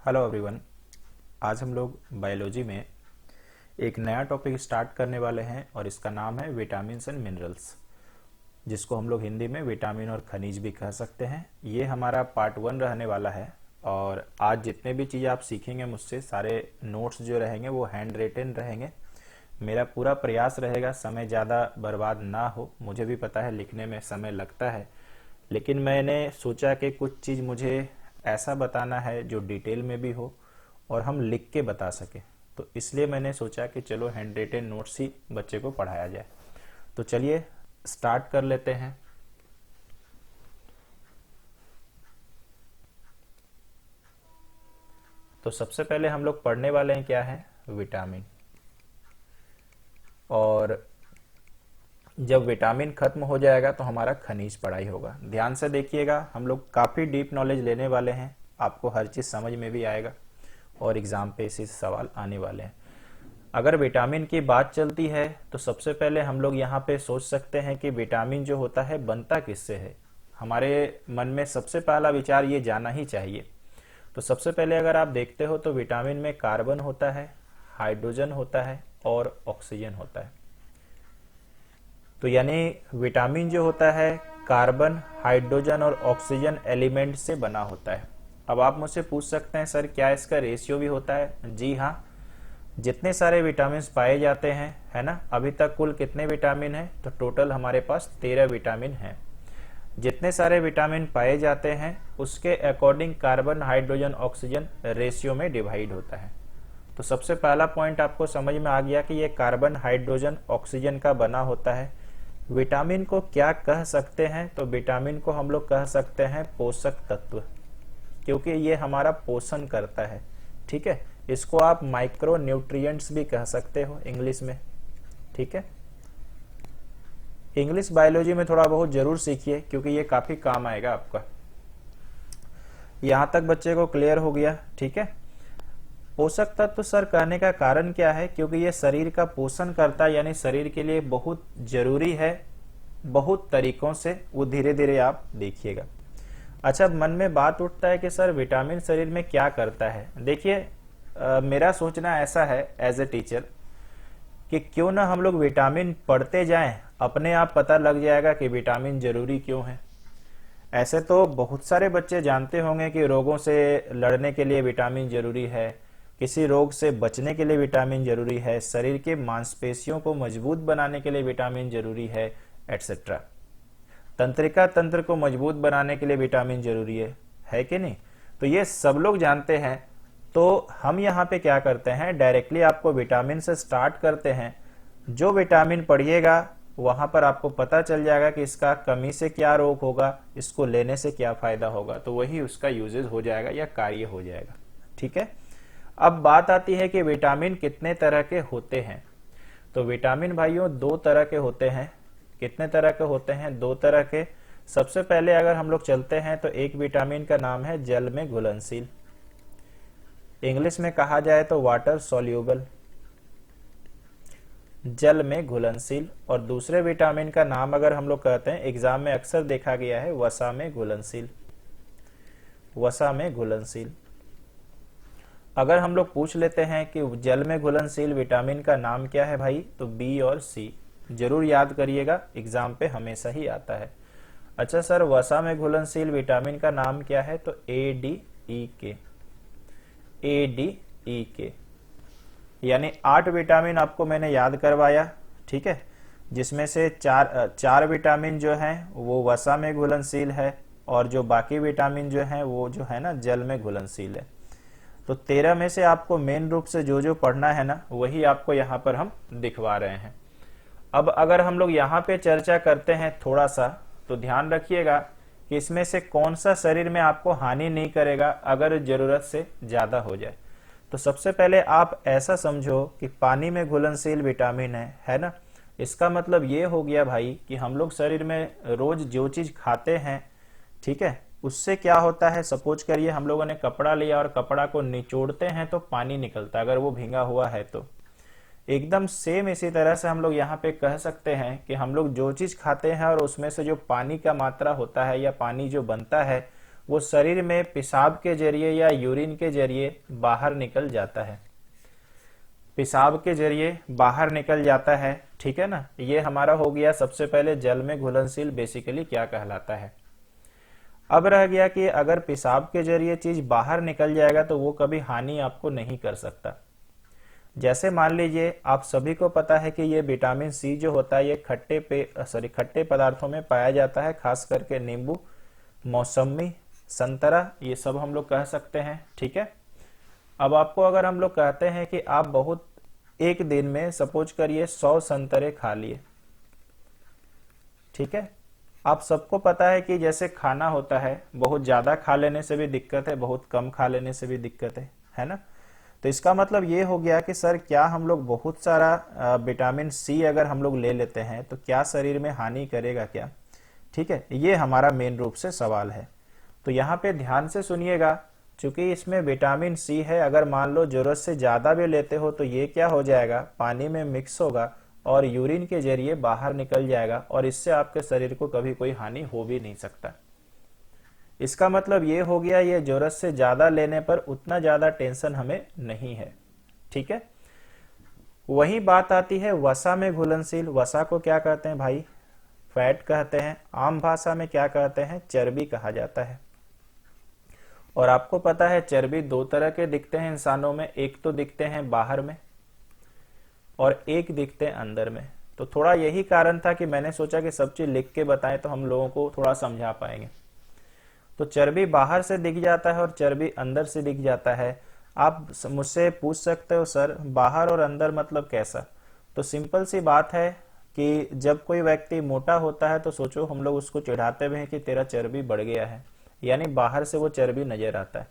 Hello everyone. आज हम लोग बायोलॉजी में एक नया टॉपिक स्टार्ट करने वाले हैं और इसका नाम है विटामिन्स एंड मिनरल्स, जिसको हम लोग हिंदी में विटामिन और खनिज भी कह सकते हैं। ये हमारा पार्ट 1 रहने वाला है और आज जितने भी चीज़ आप सीखेंगे मुझसे, सारे नोट्स जो रहेंगे वो हैंड रिटन रहेंगे। मेरा पूरा प्रयास रहेगा समय ज़्यादा बर्बाद ना हो। मुझे भी पता है लिखने में समय लगता है, लेकिन मैंने सोचा कि कुछ चीज़ मुझे ऐसा बताना है जो डिटेल में भी हो और हम लिख के बता सके। तो इसलिए मैंने सोचा कि चलो हैंड रिटन नोट्स ही बच्चे को पढ़ाया जाए। तो चलिए स्टार्ट कर लेते हैं। तो सबसे पहले हम लोग पढ़ने वाले हैं क्या है, विटामिन। और जब विटामिन खत्म हो जाएगा तो हमारा खनिज पढ़ाई होगा। ध्यान से देखिएगा, हम लोग काफ़ी डीप नॉलेज लेने वाले हैं, आपको हर चीज़ समझ में भी आएगा और एग्ज़ाम पे इसी सवाल आने वाले हैं। अगर विटामिन की बात चलती है तो सबसे पहले हम लोग यहाँ पे सोच सकते हैं कि विटामिन जो होता है बनता किससे है। हमारे मन में सबसे पहला विचार ये जाना ही चाहिए। तो सबसे पहले अगर आप देखते हो तो विटामिन में कार्बन होता है, हाइड्रोजन होता है और ऑक्सीजन होता है। तो यानी विटामिन जो होता है कार्बन, हाइड्रोजन और ऑक्सीजन एलिमेंट से बना होता है। अब आप मुझसे पूछ सकते हैं सर क्या इसका रेशियो भी होता है? जी हाँ, जितने सारे विटामिन पाए जाते हैं, है ना, अभी तक कुल कितने विटामिन हैं? तो टोटल हमारे पास 13 विटामिन हैं। जितने सारे विटामिन पाए जाते हैं उसके according carbon, hydrogen, oxygen ratio में डिवाइड होता है। तो सबसे पहला पॉइंट आपको समझ में आ गया कि ये कार्बन, हाइड्रोजन, ऑक्सीजन का बना होता है। विटामिन को क्या कह सकते हैं? तो विटामिन को हम लोग कह सकते हैं पोषक तत्व, क्योंकि ये हमारा पोषण करता है। ठीक है, इसको आप माइक्रो न्यूट्रिएंट्स भी कह सकते हो इंग्लिश में। ठीक है, इंग्लिश बायोलॉजी में थोड़ा बहुत जरूर सीखिए क्योंकि ये काफी काम आएगा आपका। यहां तक बच्चे को क्लियर हो गया? ठीक है, पोषक तत्व सर कहने का कारण क्या है? क्योंकि ये शरीर का पोषण करता है, यानी शरीर के लिए बहुत जरूरी है बहुत तरीकों से। वो धीरे धीरे आप देखिएगा। अच्छा, मन में बात उठता है कि सर विटामिन शरीर में क्या करता है? देखिए, मेरा सोचना ऐसा है एज ए टीचर कि क्यों ना हम लोग विटामिन पढ़ते जाएं, अपने आप पता लग जाएगा कि विटामिन जरूरी क्यों है। ऐसे तो बहुत सारे बच्चे जानते होंगे कि रोगों से लड़ने के लिए विटामिन जरूरी है, किसी रोग से बचने के लिए विटामिन जरूरी है, शरीर के मांसपेशियों को मजबूत बनाने के लिए विटामिन जरूरी है, एटसेट्रा। तंत्रिका तंत्र को मजबूत बनाने के लिए विटामिन जरूरी है कि नहीं? तो ये सब लोग जानते हैं। तो हम यहाँ पे क्या करते हैं, डायरेक्टली आपको विटामिन से स्टार्ट करते हैं। जो विटामिन पढ़िएगा वहां पर आपको पता चल जाएगा कि इसका कमी से क्या रोग होगा, इसको लेने से क्या फायदा होगा, तो वही उसका यूजेज हो जाएगा या कार्य हो जाएगा। ठीक है, अब बात आती है कि विटामिन कितने तरह के होते हैं। तो विटामिन भाइयों 2 तरह के होते हैं। कितने तरह के होते हैं? 2 तरह के। सबसे पहले अगर हम लोग चलते हैं तो एक विटामिन का नाम है जल में घुलनशील, इंग्लिश में कहा जाए तो वाटर सोल्यूबल, जल में घुलनशील। और दूसरे विटामिन का नाम अगर हम लोग कहते हैं, एग्जाम में अक्सर देखा गया है, वसा में घुलनशील, वसा में घुलनशील। अगर हम लोग पूछ लेते हैं कि जल में घुलनशील विटामिन का नाम क्या है भाई, तो बी और सी जरूर याद करिएगा, एग्जाम पे हमेशा ही आता है। अच्छा सर, वसा में घुलनशील विटामिन का नाम क्या है? तो ए डी ई के, ए डी ई के। यानी 8 विटामिन आपको मैंने याद करवाया। ठीक है, जिसमें से चार विटामिन जो हैं वो वसा में घुलनशील है और जो बाकी विटामिन जो हैं वो जो है ना जल में घुलनशील है। तो 13 में से आपको मेन रूप से जो जो पढ़ना है ना वही आपको यहाँ पर हम दिखवा रहे हैं। अब अगर हम लोग यहाँ पे चर्चा करते हैं थोड़ा सा, तो ध्यान रखिएगा कि इसमें से कौन सा शरीर में आपको हानि नहीं करेगा अगर जरूरत से ज्यादा हो जाए। तो सबसे पहले आप ऐसा समझो कि पानी में घुलनशील विटामिन है ना। इसका मतलब ये हो गया भाई कि हम लोग शरीर में रोज जो चीज खाते हैं, ठीक है, उससे क्या होता है, सपोज करिए हम लोगों ने कपड़ा लिया और कपड़ा को निचोड़ते हैं तो पानी निकलता है अगर वो भींगा हुआ है तो। एकदम सेम इसी तरह से हम लोग यहाँ पे कह सकते हैं कि हम लोग जो चीज खाते हैं और उसमें से जो पानी का मात्रा होता है या पानी जो बनता है वो शरीर में पेशाब के जरिए या यूरिन के जरिए बाहर निकल जाता है, पेशाब के जरिए बाहर निकल जाता है, ठीक है ना। ये हमारा हो गया सबसे पहले जल में घुलनशील बेसिकली क्या कहलाता है। अब रह गया कि अगर पेशाब के जरिए चीज बाहर निकल जाएगा तो वो कभी हानि आपको नहीं कर सकता। जैसे मान लीजिए आप सभी को पता है कि ये विटामिन सी जो होता है ये खट्टे पदार्थों में पाया जाता है, खास करके नींबू, मौसमी, संतरा, ये सब हम लोग कह सकते हैं, ठीक है। अब आपको अगर हम लोग कहते हैं कि आप बहुत एक दिन में सपोज करिए 100 संतरे खा लिए, ठीक है। आप सबको पता है कि जैसे खाना होता है, बहुत ज्यादा खा लेने से भी दिक्कत है, बहुत कम खा लेने से भी दिक्कत है ना। तो इसका मतलब ये हो गया कि सर क्या हम लोग बहुत सारा विटामिन सी अगर हम लोग ले लेते हैं तो क्या शरीर में हानि करेगा क्या, ठीक है। ये हमारा मेन रूप से सवाल है। तो यहाँ पे ध्यान से सुनिएगा, चूंकि इसमें विटामिन सी है, अगर मान लो जरूरत से ज्यादा भी लेते हो तो ये क्या हो जाएगा, पानी में मिक्स होगा और यूरिन के जरिए बाहर निकल जाएगा और इससे आपके शरीर को कभी कोई हानि हो भी नहीं सकता। इसका मतलब ये हो गया, ये जरूरत से ज्यादा लेने पर उतना ज्यादा टेंशन हमें नहीं है, ठीक है। वही बात आती है वसा में घुलनशील। वसा को क्या कहते हैं भाई, फैट कहते हैं, आम भाषा में क्या कहते हैं, चर्बी कहा जाता है। और आपको पता है चर्बी दो तरह के दिखते हैं इंसानों में, एक तो दिखते हैं बाहर में और एक दिखते हैं अंदर में। तो थोड़ा यही कारण था कि मैंने सोचा कि सब चीज लिख के बताएं तो हम लोगों को थोड़ा समझा पाएंगे। तो चर्बी बाहर से दिख जाता है और चर्बी अंदर से दिख जाता है। आप मुझसे पूछ सकते हो सर बाहर और अंदर मतलब कैसा, तो सिंपल सी बात है कि जब कोई व्यक्ति मोटा होता है तो सोचो हम लोग उसको चिढ़ाते हुए हैं कि तेरा चर्बी बढ़ गया है, यानी बाहर से वो चर्बी नजर आता है।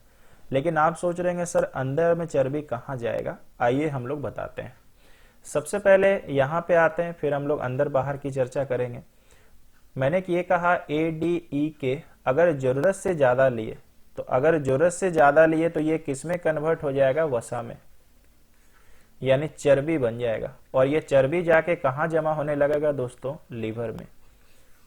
लेकिन आप सोच रहे हैं सर अंदर में चर्बी कहाँ जाएगा, आइए हम लोग बताते हैं। सबसे पहले यहाँ पे आते हैं, फिर हम लोग अंदर बाहर की चर्चा करेंगे। मैंने ये कहा ADE अगर जरूरत से ज्यादा लिए, तो अगर जरूरत से ज्यादा लिए तो ये किस में कन्वर्ट हो जाएगा, वसा में, यानी चर्बी बन जाएगा। और ये चर्बी जाके कहाँ जमा होने लगेगा दोस्तों, लीवर में।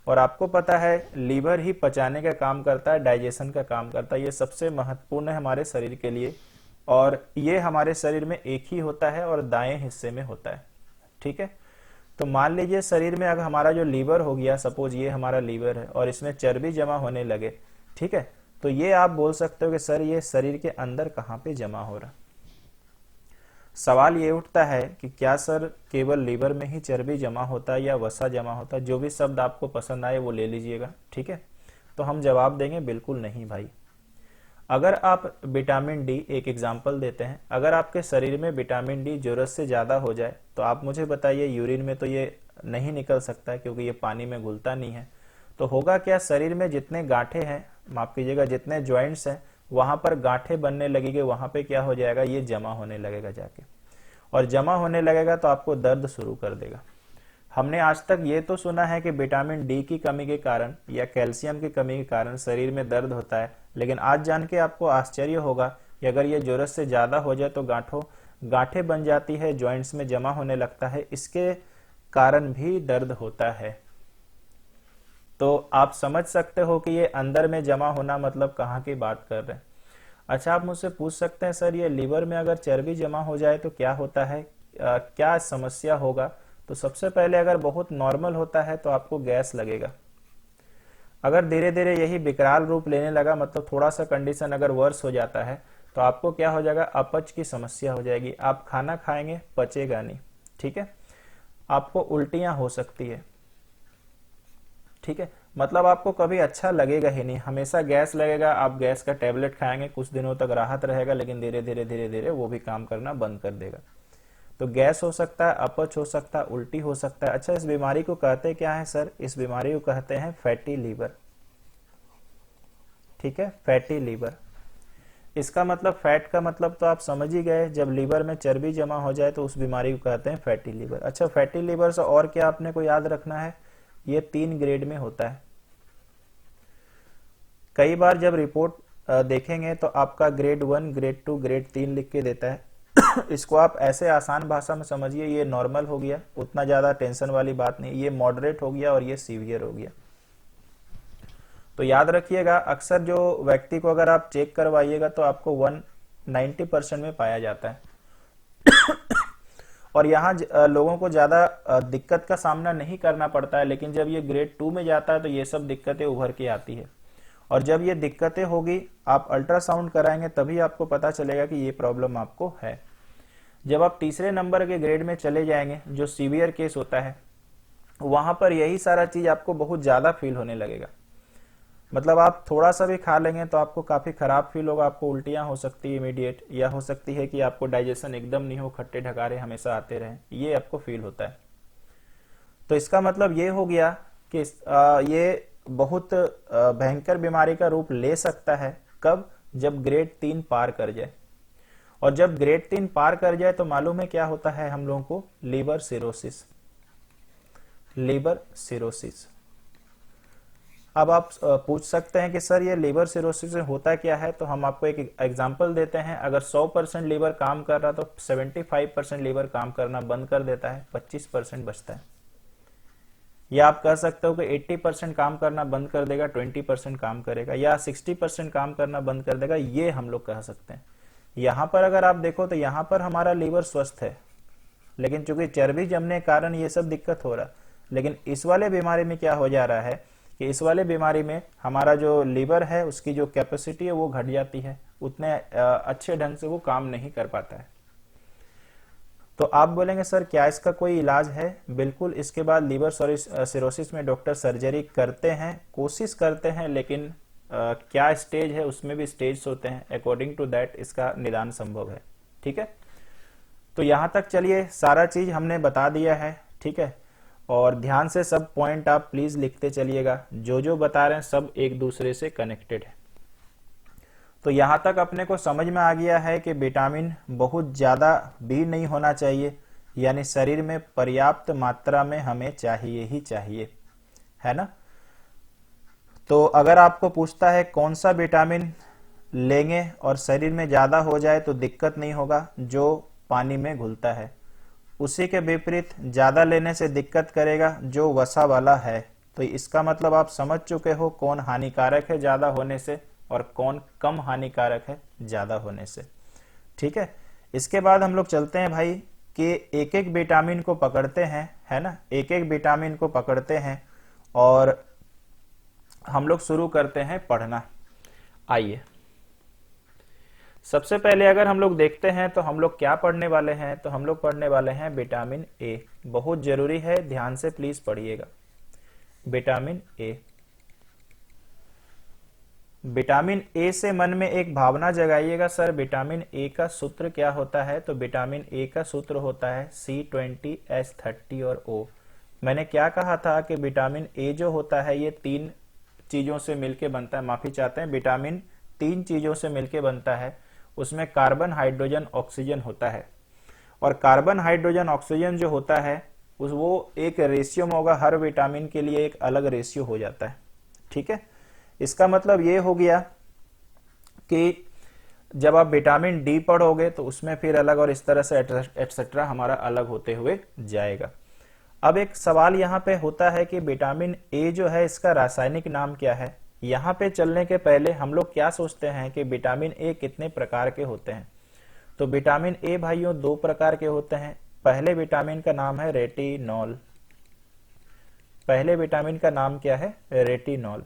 और आपको पता है लीवर ही पचाने का काम करता है, डाइजेशन का काम करता है। ये सबसे महत्वपूर्ण है हमारे शरीर के लिए और ये हमारे शरीर में एक ही होता है और दाएं हिस्से में होता है, ठीक है। तो मान लीजिए शरीर में अगर हमारा जो लीवर हो गया, सपोज ये हमारा लीवर है और इसमें चर्बी जमा होने लगे, ठीक है, तो ये आप बोल सकते हो कि सर ये शरीर के अंदर कहाँ पे जमा हो रहा। सवाल ये उठता है कि क्या सर केवल लीवर में ही चर्बी जमा होता है या वसा जमा होता है, जो भी शब्द आपको पसंद आए वो ले लीजिएगा, ठीक है। तो हम जवाब देंगे बिल्कुल नहीं भाई। अगर आप विटामिन डी, एक एग्जांपल देते हैं, अगर आपके शरीर में विटामिन डी जरूरत से ज्यादा हो जाए तो आप मुझे बताइए, यूरिन में तो ये नहीं निकल सकता है क्योंकि ये पानी में घुलता नहीं है। तो होगा क्या, शरीर में जितने गांठे हैं, माफ कीजिएगा जितने ज्वाइंट्स हैं, वहां पर गांठे बनने लगेंगे, वहां पे क्या हो जाएगा, ये जमा होने लगेगा जाके, और जमा होने लगेगा तो आपको दर्द शुरू कर देगा। हमने आज तक ये तो सुना है कि विटामिन डी की कमी के कारण या कैल्शियम की कमी के कारण शरीर में दर्द होता है, लेकिन आज जान के आपको आश्चर्य होगा कि अगर ये जरूरत से ज्यादा हो जाए तो गांठें बन जाती है, जॉइंट्स में जमा होने लगता है, इसके कारण भी दर्द होता है। तो आप समझ सकते हो कि ये अंदर में जमा होना मतलब कहाँ की बात कर रहे हैं। अच्छा, आप मुझसे पूछ सकते हैं सर ये लीवर में अगर चर्बी जमा हो जाए तो क्या होता है, क्या समस्या होगा। तो सबसे पहले अगर बहुत नॉर्मल होता है तो आपको गैस लगेगा। अगर धीरे धीरे यही विकराल रूप लेने लगा, मतलब थोड़ा सा कंडीशन अगर वर्स हो जाता है, तो आपको क्या हो जाएगा, अपच की समस्या हो जाएगी। आप खाना खाएंगे पचेगा नहीं, ठीक है। आपको उल्टियां हो सकती है, ठीक है, मतलब आपको कभी अच्छा लगेगा ही नहीं, हमेशा गैस लगेगा। आप गैस का टैबलेट खाएंगे, कुछ दिनों तक राहत रहेगा, लेकिन धीरे धीरे वो भी काम करना बंद कर देगा। तो गैस हो सकता है, अपच हो सकता है, उल्टी हो सकता है। अच्छा, इस बीमारी को कहते क्या है सर, इस बीमारी को कहते हैं फैटी लीवर, ठीक है, फैटी लीवर। इसका मतलब फैट का मतलब तो आप समझ ही गए, जब लीवर में चर्बी जमा हो जाए तो उस बीमारी को कहते हैं फैटी लीवर। अच्छा, फैटी लीवर से और क्या आपने को याद रखना है, ये 3 ग्रेड में होता है। कई बार जब रिपोर्ट देखेंगे तो आपका ग्रेड 1, ग्रेड 2, ग्रेड 3 लिख के देता है। इसको आप ऐसे आसान भाषा में समझिए, ये नॉर्मल हो गया, उतना ज्यादा टेंशन वाली बात नहीं, ये मॉडरेट हो गया और ये सीवियर हो गया। तो याद रखिएगा, अक्सर जो व्यक्ति को अगर आप चेक करवाइएगा तो आपको 190% में पाया जाता है। और यहाँ लोगों को ज्यादा दिक्कत का सामना नहीं करना पड़ता है, लेकिन जब ये ग्रेड 2 में जाता है तो ये सब दिक्कतें उभर के आती है। और जब ये दिक्कतें होगी, आप अल्ट्रासाउंड कराएंगे तभी आपको पता चलेगा कि ये प्रॉब्लम आपको है। जब आप तीसरे नंबर के ग्रेड में चले जाएंगे, जो सीवियर केस होता है, वहां पर यही सारा चीज आपको बहुत ज्यादा फील होने लगेगा। मतलब आप थोड़ा सा भी खा लेंगे तो आपको काफी खराब फील होगा, आपको उल्टियां हो सकती है इमीडिएट, या हो सकती है कि आपको डाइजेशन एकदम नहीं हो, खट्टे ढकारे हमेशा आते रहे, ये आपको फील होता है। तो इसका मतलब ये हो गया कि ये बहुत भयंकर बीमारी का रूप ले सकता है। कब? जब ग्रेड 3 पार कर जाए। और जब ग्रेड 3 पार कर जाए तो मालूम है क्या होता है हम लोगों को? Liver cirrhosis. Liver cirrhosis. अब आप पूछ सकते हैं कि सर ये लीवर सिरोसिस में होता क्या है, तो हम आपको एक एग्जांपल देते हैं। अगर 100% लीवर काम कर रहा तो 75% लीवर काम करना बंद कर देता है, 25% बचता है। या आप कह सकते हो कि 80% काम करना बंद कर देगा, 20% काम करेगा, या 60% काम करना बंद कर देगा, ये हम लोग कह सकते हैं। यहां पर अगर आप देखो तो यहां पर हमारा लीवर स्वस्थ है, लेकिन चूंकि चर्बी जमने के कारण ये सब दिक्कत हो रहा है। लेकिन इस वाले बीमारी में क्या हो जा रहा है कि इस वाले बीमारी में हमारा जो लीवर है उसकी जो कैपेसिटी है वो घट जाती है, उतने अच्छे ढंग से वो काम नहीं कर पाता है। तो आप बोलेंगे सर क्या इसका कोई इलाज है? बिल्कुल, इसके बाद लीवर सिरोसिस में डॉक्टर सर्जरी करते हैं, कोशिश करते हैं, लेकिन क्या स्टेज है उसमें भी स्टेज होते हैं, अकॉर्डिंग टू दैट इसका निदान संभव है। ठीक है, तो यहां तक चलिए सारा चीज हमने बता दिया है। ठीक है, और ध्यान से सब पॉइंट आप प्लीज लिखते चलिएगा, जो जो बता रहे हैं सब एक दूसरे से कनेक्टेड है। तो यहां तक अपने को समझ में आ गया है कि विटामिन बहुत ज्यादा भी नहीं होना चाहिए, यानी शरीर में पर्याप्त मात्रा में हमें चाहिए ही चाहिए, है ना। तो अगर आपको पूछता है कौन सा विटामिन लेंगे और शरीर में ज्यादा हो जाए तो दिक्कत नहीं होगा, जो पानी में घुलता है। उसी के विपरीत ज्यादा लेने से दिक्कत करेगा, जो वसा वाला है। तो इसका मतलब आप समझ चुके हो कौन हानिकारक है ज्यादा होने से और कौन कम हानिकारक है ज्यादा होने से। ठीक है, इसके बाद हम लोग चलते हैं भाई कि एक एक विटामिन को पकड़ते हैं, है ना, एक एक विटामिन को पकड़ते हैं और हम लोग शुरू करते हैं पढ़ना। आइए, सबसे पहले अगर हम लोग देखते हैं तो हम लोग क्या पढ़ने वाले हैं, तो हम लोग पढ़ने वाले हैं विटामिन ए। बहुत जरूरी है, ध्यान से प्लीज पढ़िएगा। Vitamin A. विटामिन ए से मन में एक भावना जगाइएगा, सर विटामिन ए का सूत्र क्या होता है? तो विटामिन ए का सूत्र होता है C20H30 और O। मैंने क्या कहा था कि विटामिन ए जो होता है ये 3 चीजों से मिलके बनता है, माफी चाहते हैं, विटामिन 3 चीजों से मिलके बनता है। उसमें कार्बन, हाइड्रोजन, ऑक्सीजन होता है। और कार्बन, हाइड्रोजन, ऑक्सीजन जो होता है वो एक रेशियो में होगा, हर विटामिन के लिए एक अलग रेशियो हो जाता है। ठीक है, इसका मतलब ये हो गया कि जब आप विटामिन डी पढ़ोगे तो उसमें फिर अलग, और इस तरह से एटसेट्रा हमारा अलग होते हुए जाएगा। अब एक सवाल यहाँ पे होता है कि विटामिन ए जो है इसका रासायनिक नाम क्या है? यहाँ पे चलने के पहले हम लोग क्या सोचते हैं कि विटामिन ए कितने प्रकार के होते हैं? तो विटामिन ए भाइयों 2 प्रकार के होते हैं। पहले विटामिन का नाम है रेटिनॉल। पहले विटामिन का नाम क्या है? रेटिनॉल।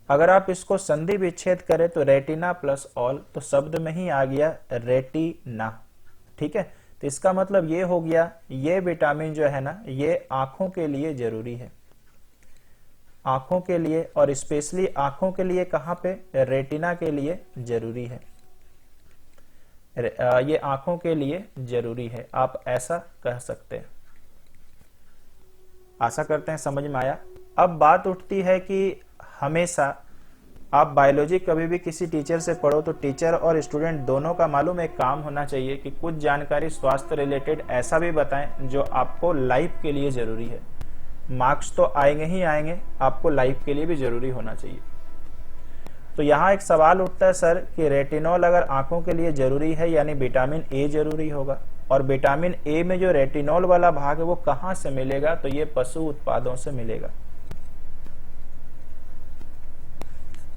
अगर आप इसको संधि विच्छेद करें तो रेटिना प्लस ऑल, तो शब्द में ही आ गया रेटिना। ठीक है, तो इसका मतलब ये हो गया, ये विटामिन जो है ना ये आंखों के लिए जरूरी है, आंखों के लिए, और स्पेशली आंखों के लिए कहां पे? रेटिना के लिए जरूरी है। ये आंखों के लिए जरूरी है, आप ऐसा कह सकते हैं। आशा करते हैं समझ में आया। अब बात उठती है कि हमेशा आप बायोलॉजी कभी भी किसी टीचर से पढ़ो तो टीचर और स्टूडेंट दोनों का मालूम एक काम होना चाहिए कि कुछ जानकारी स्वास्थ्य रिलेटेड ऐसा भी बताएं जो आपको लाइफ के लिए जरूरी है। मार्क्स तो आएंगे ही आएंगे, आपको लाइफ के लिए भी जरूरी होना चाहिए। तो यहाँ एक सवाल उठता है सर कि रेटिनॉल अगर आंखों के लिए जरूरी है यानी विटामिन ए जरूरी होगा, और विटामिन ए में जो रेटिनॉल वाला भाग है वो कहाँ से मिलेगा? तो ये पशु उत्पादों से मिलेगा।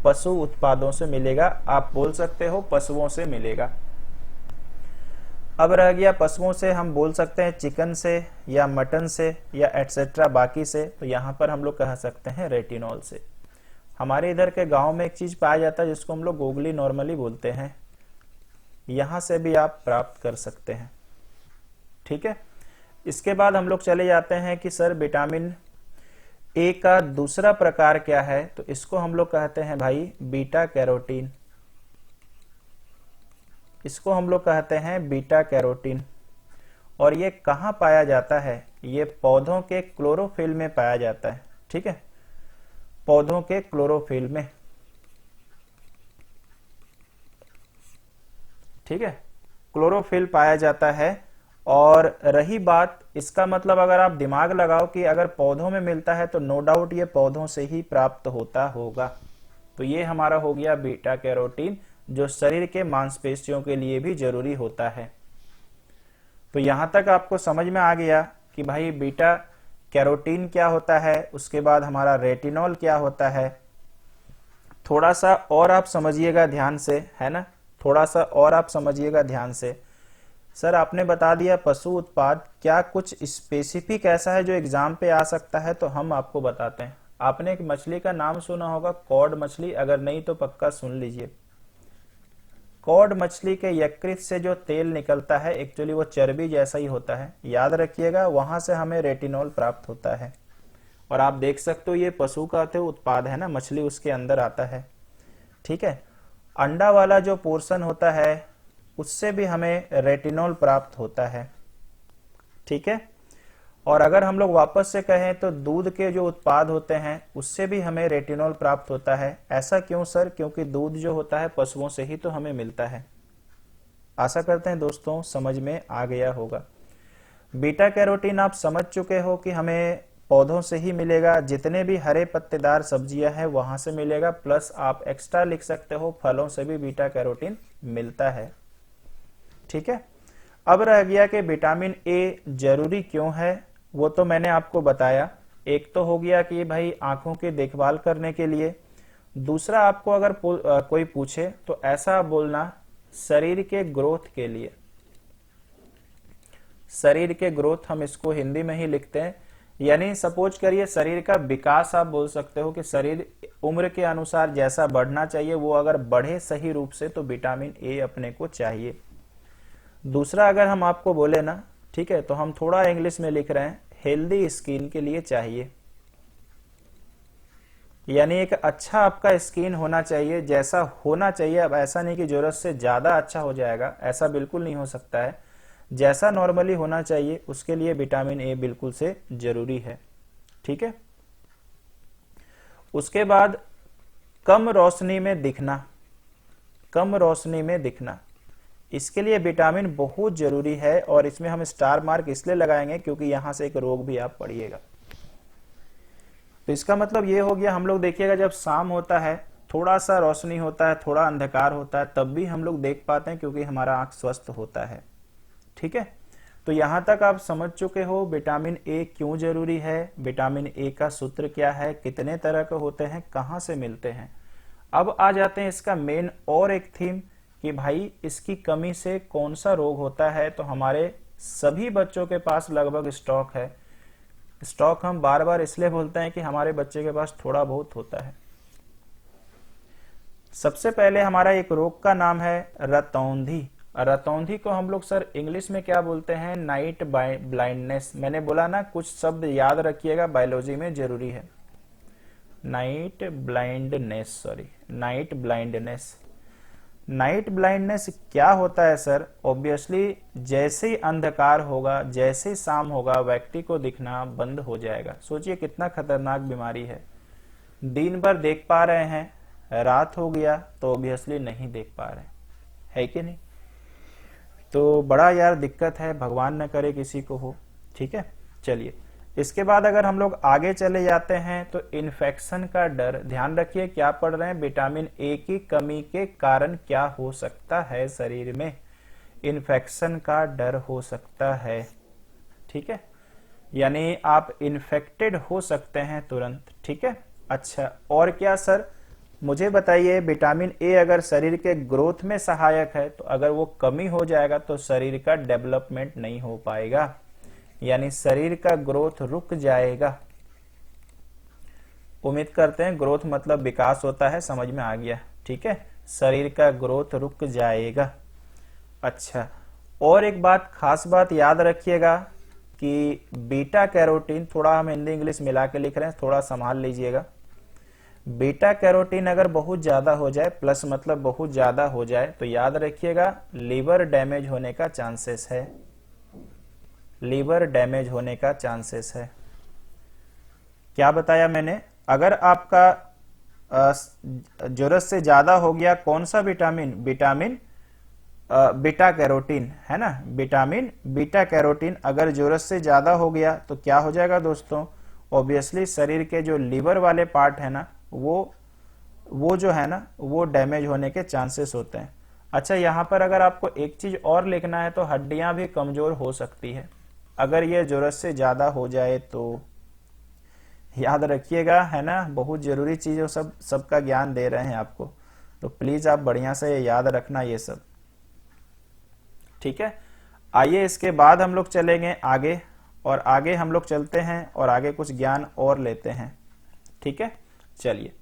पशु उत्पादों से मिलेगा। आप बोल सकते हो पशुओं से मिलेगा। अब रह गया पशुओं से, हम बोल सकते हैं चिकन से या मटन से या एटसेट्रा बाकी से, तो यहां पर हम लोग कह सकते हैं रेटिनॉल से। हमारे इधर के गांव में एक चीज पाया जाता है जिसको हम लोग गोगली नॉर्मली बोलते हैं, यहां से भी आप प्राप्त कर सकते हैं। ठीक है, इसके बाद हम लोग चले जाते हैं कि सर विटामिन ए का दूसरा प्रकार क्या है, तो इसको हम लोग कहते हैं भाई बीटा कैरोटीन। इसको हम लोग कहते हैं बीटा कैरोटीन। और ये कहां पाया जाता है? ये पौधों के क्लोरोफिल में पाया जाता है। ठीक है, पौधों के क्लोरोफिल में। ठीक है, क्लोरोफिल पाया जाता है। और रही बात इसका मतलब, अगर आप दिमाग लगाओ कि अगर पौधों में मिलता है तो नो डाउट ये पौधों से ही प्राप्त होता होगा। तो ये हमारा हो गया बीटा कैरोटीन, जो शरीर के मांसपेशियों के लिए भी जरूरी होता है। तो यहां तक आपको समझ में आ गया कि भाई बीटा कैरोटीन क्या होता है, उसके बाद हमारा रेटिनॉल क्या होता है। थोड़ा सा और आप समझिएगा ध्यान से, है ना, थोड़ा सा और आप समझिएगा ध्यान से। सर आपने बता दिया पशु उत्पाद, क्या कुछ स्पेसिफिक ऐसा है जो एग्जाम पे आ सकता है? तो हम आपको बताते हैं। आपने एक मछली का नाम सुना होगा, कॉड मछली, अगर नहीं तो पक्का सुन लीजिए। कॉड मछली के यकृत से जो तेल निकलता है एक्चुअली वो चर्बी जैसा ही होता है, याद रखिएगा, वहां से हमें रेटिनॉल प्राप्त होता है। और आप देख सकते हो ये पशु का तो उत्पाद है ना, मछली उसके अंदर आता है। ठीक है, अंडा वाला जो पोर्शन होता है उससे भी हमें रेटिनॉल प्राप्त होता है। ठीक है, और अगर हम लोग वापस से कहें तो दूध के जो उत्पाद होते हैं उससे भी हमें रेटिनॉल प्राप्त होता है। ऐसा क्यों सर? क्योंकि दूध जो होता है पशुओं से ही तो हमें मिलता है। आशा करते हैं दोस्तों समझ में आ गया होगा। बीटा कैरोटीन आप समझ चुके हो कि हमें पौधों से ही मिलेगा, जितने भी हरे पत्तेदार सब्जियां हैं वहां से मिलेगा, प्लस आप एक्स्ट्रा लिख सकते हो फलों से भी बीटा कैरोटीन मिलता है। ठीक है, अब रह गया कि विटामिन ए जरूरी क्यों है, वो तो मैंने आपको बताया। एक तो हो गया कि भाई आंखों की देखभाल करने के लिए, दूसरा आपको अगर कोई पूछे तो ऐसा बोलना शरीर के ग्रोथ के लिए। शरीर के ग्रोथ हम इसको हिंदी में ही लिखते हैं, यानी सपोज करिए शरीर का विकास आप बोल सकते हो कि शरीर उम्र के अनुसार जैसा बढ़ना चाहिए वो अगर बढ़े सही रूप से तो विटामिन ए अपने को चाहिए। दूसरा अगर हम आपको बोले ना, ठीक है, तो हम थोड़ा इंग्लिश में लिख रहे हैं, हेल्दी स्किन के लिए चाहिए। यानी एक अच्छा आपका स्किन होना चाहिए, जैसा होना चाहिए। अब ऐसा नहीं कि जरूरत से ज्यादा अच्छा हो जाएगा, ऐसा बिल्कुल नहीं हो सकता है। जैसा नॉर्मली होना चाहिए उसके लिए विटामिन ए बिल्कुल से जरूरी है। ठीक है, उसके बाद कम रोशनी में दिखना। कम रोशनी में दिखना, इसके लिए विटामिन बहुत जरूरी है। और इसमें हम स्टार मार्क इसलिए लगाएंगे क्योंकि यहां से एक रोग भी आप पढ़िएगा। तो इसका मतलब ये हो गया, हम लोग देखिएगा जब शाम होता है थोड़ा सा रोशनी होता है, थोड़ा अंधकार होता है, तब भी हम लोग देख पाते हैं क्योंकि हमारा आंख स्वस्थ होता है। ठीक है, तो यहां तक आप समझ चुके हो विटामिन ए क्यों जरूरी है, विटामिन ए का सूत्र क्या है, कितने तरह के होते हैं, कहां से मिलते हैं। अब आ जाते हैं इसका मेन और एक थीम कि भाई इसकी कमी से कौन सा रोग होता है। तो हमारे सभी बच्चों के पास लगभग स्टॉक है। स्टॉक हम बार बार इसलिए बोलते हैं कि हमारे बच्चे के पास थोड़ा बहुत होता है। सबसे पहले हमारा एक रोग का नाम है रतौंधी। रतौंधी को हम लोग सर इंग्लिश में क्या बोलते हैं? Night blindness. मैंने बोला ना कुछ शब्द याद रखिएगा, बायोलॉजी में जरूरी है। Night blindness, sorry, night blindness. Night blindness क्या होता है सर? ऑब्वियसली जैसे ही अंधकार होगा, जैसे ही शाम होगा, व्यक्ति को दिखना बंद हो जाएगा। सोचिए कितना खतरनाक बीमारी है। दिन भर देख पा रहे हैं, रात हो गया तो ऑब्वियसली नहीं देख पा रहे, है कि नहीं? तो बड़ा यार दिक्कत है, भगवान न करे किसी को हो। ठीक है, चलिए इसके बाद अगर हम लोग आगे चले जाते हैं तो इन्फेक्शन का डर। ध्यान रखिए क्या पढ़ रहे हैं, विटामिन ए की कमी के कारण क्या हो सकता है शरीर में? इन्फेक्शन का डर हो सकता है। ठीक है, यानी आप इन्फेक्टेड हो सकते हैं तुरंत। ठीक है, अच्छा और क्या सर? मुझे बताइए, विटामिन ए अगर शरीर के ग्रोथ में सहायक है तो अगर वो कमी हो जाएगा तो शरीर का डेवलपमेंट नहीं हो पाएगा, यानी शरीर का ग्रोथ रुक जाएगा। उम्मीद करते हैं ग्रोथ मतलब विकास होता है, समझ में आ गया। ठीक है, शरीर का ग्रोथ रुक जाएगा। अच्छा, और एक बात, खास बात याद रखिएगा कि बीटा कैरोटीन, थोड़ा हम हिंदी इंग्लिश मिला के लिख रहे हैं, थोड़ा संभाल लीजिएगा। बीटा कैरोटीन अगर बहुत ज्यादा हो जाए, प्लस मतलब बहुत ज्यादा हो जाए, तो याद रखिएगा लीवर डैमेज होने का चांसेस है। लीवर डैमेज होने का चांसेस है। क्या बताया मैंने? अगर आपका जरूरत से ज्यादा हो गया कौन सा विटामिन? विटामिन बीटा कैरोटीन, है ना, विटामिन बीटा कैरोटीन अगर जरूरत से ज्यादा हो गया तो क्या हो जाएगा दोस्तों? ऑब्वियसली शरीर के जो लीवर वाले पार्ट है ना, वो जो है ना, वो डैमेज होने के चांसेस होते हैं। अच्छा, यहाँ पर अगर आपको एक चीज और लिखना है तो हड्डियां भी कमजोर हो सकती है अगर ये जरूरत से ज्यादा हो जाए तो। याद रखिएगा, है ना, बहुत जरूरी चीजों सबका ज्ञान दे रहे हैं आपको, तो प्लीज आप बढ़िया से याद रखना ये सब। ठीक है, आइए इसके बाद हम लोग चलेंगे आगे, और आगे हम लोग चलते हैं और आगे कुछ ज्ञान और लेते हैं। ठीक है, चलिए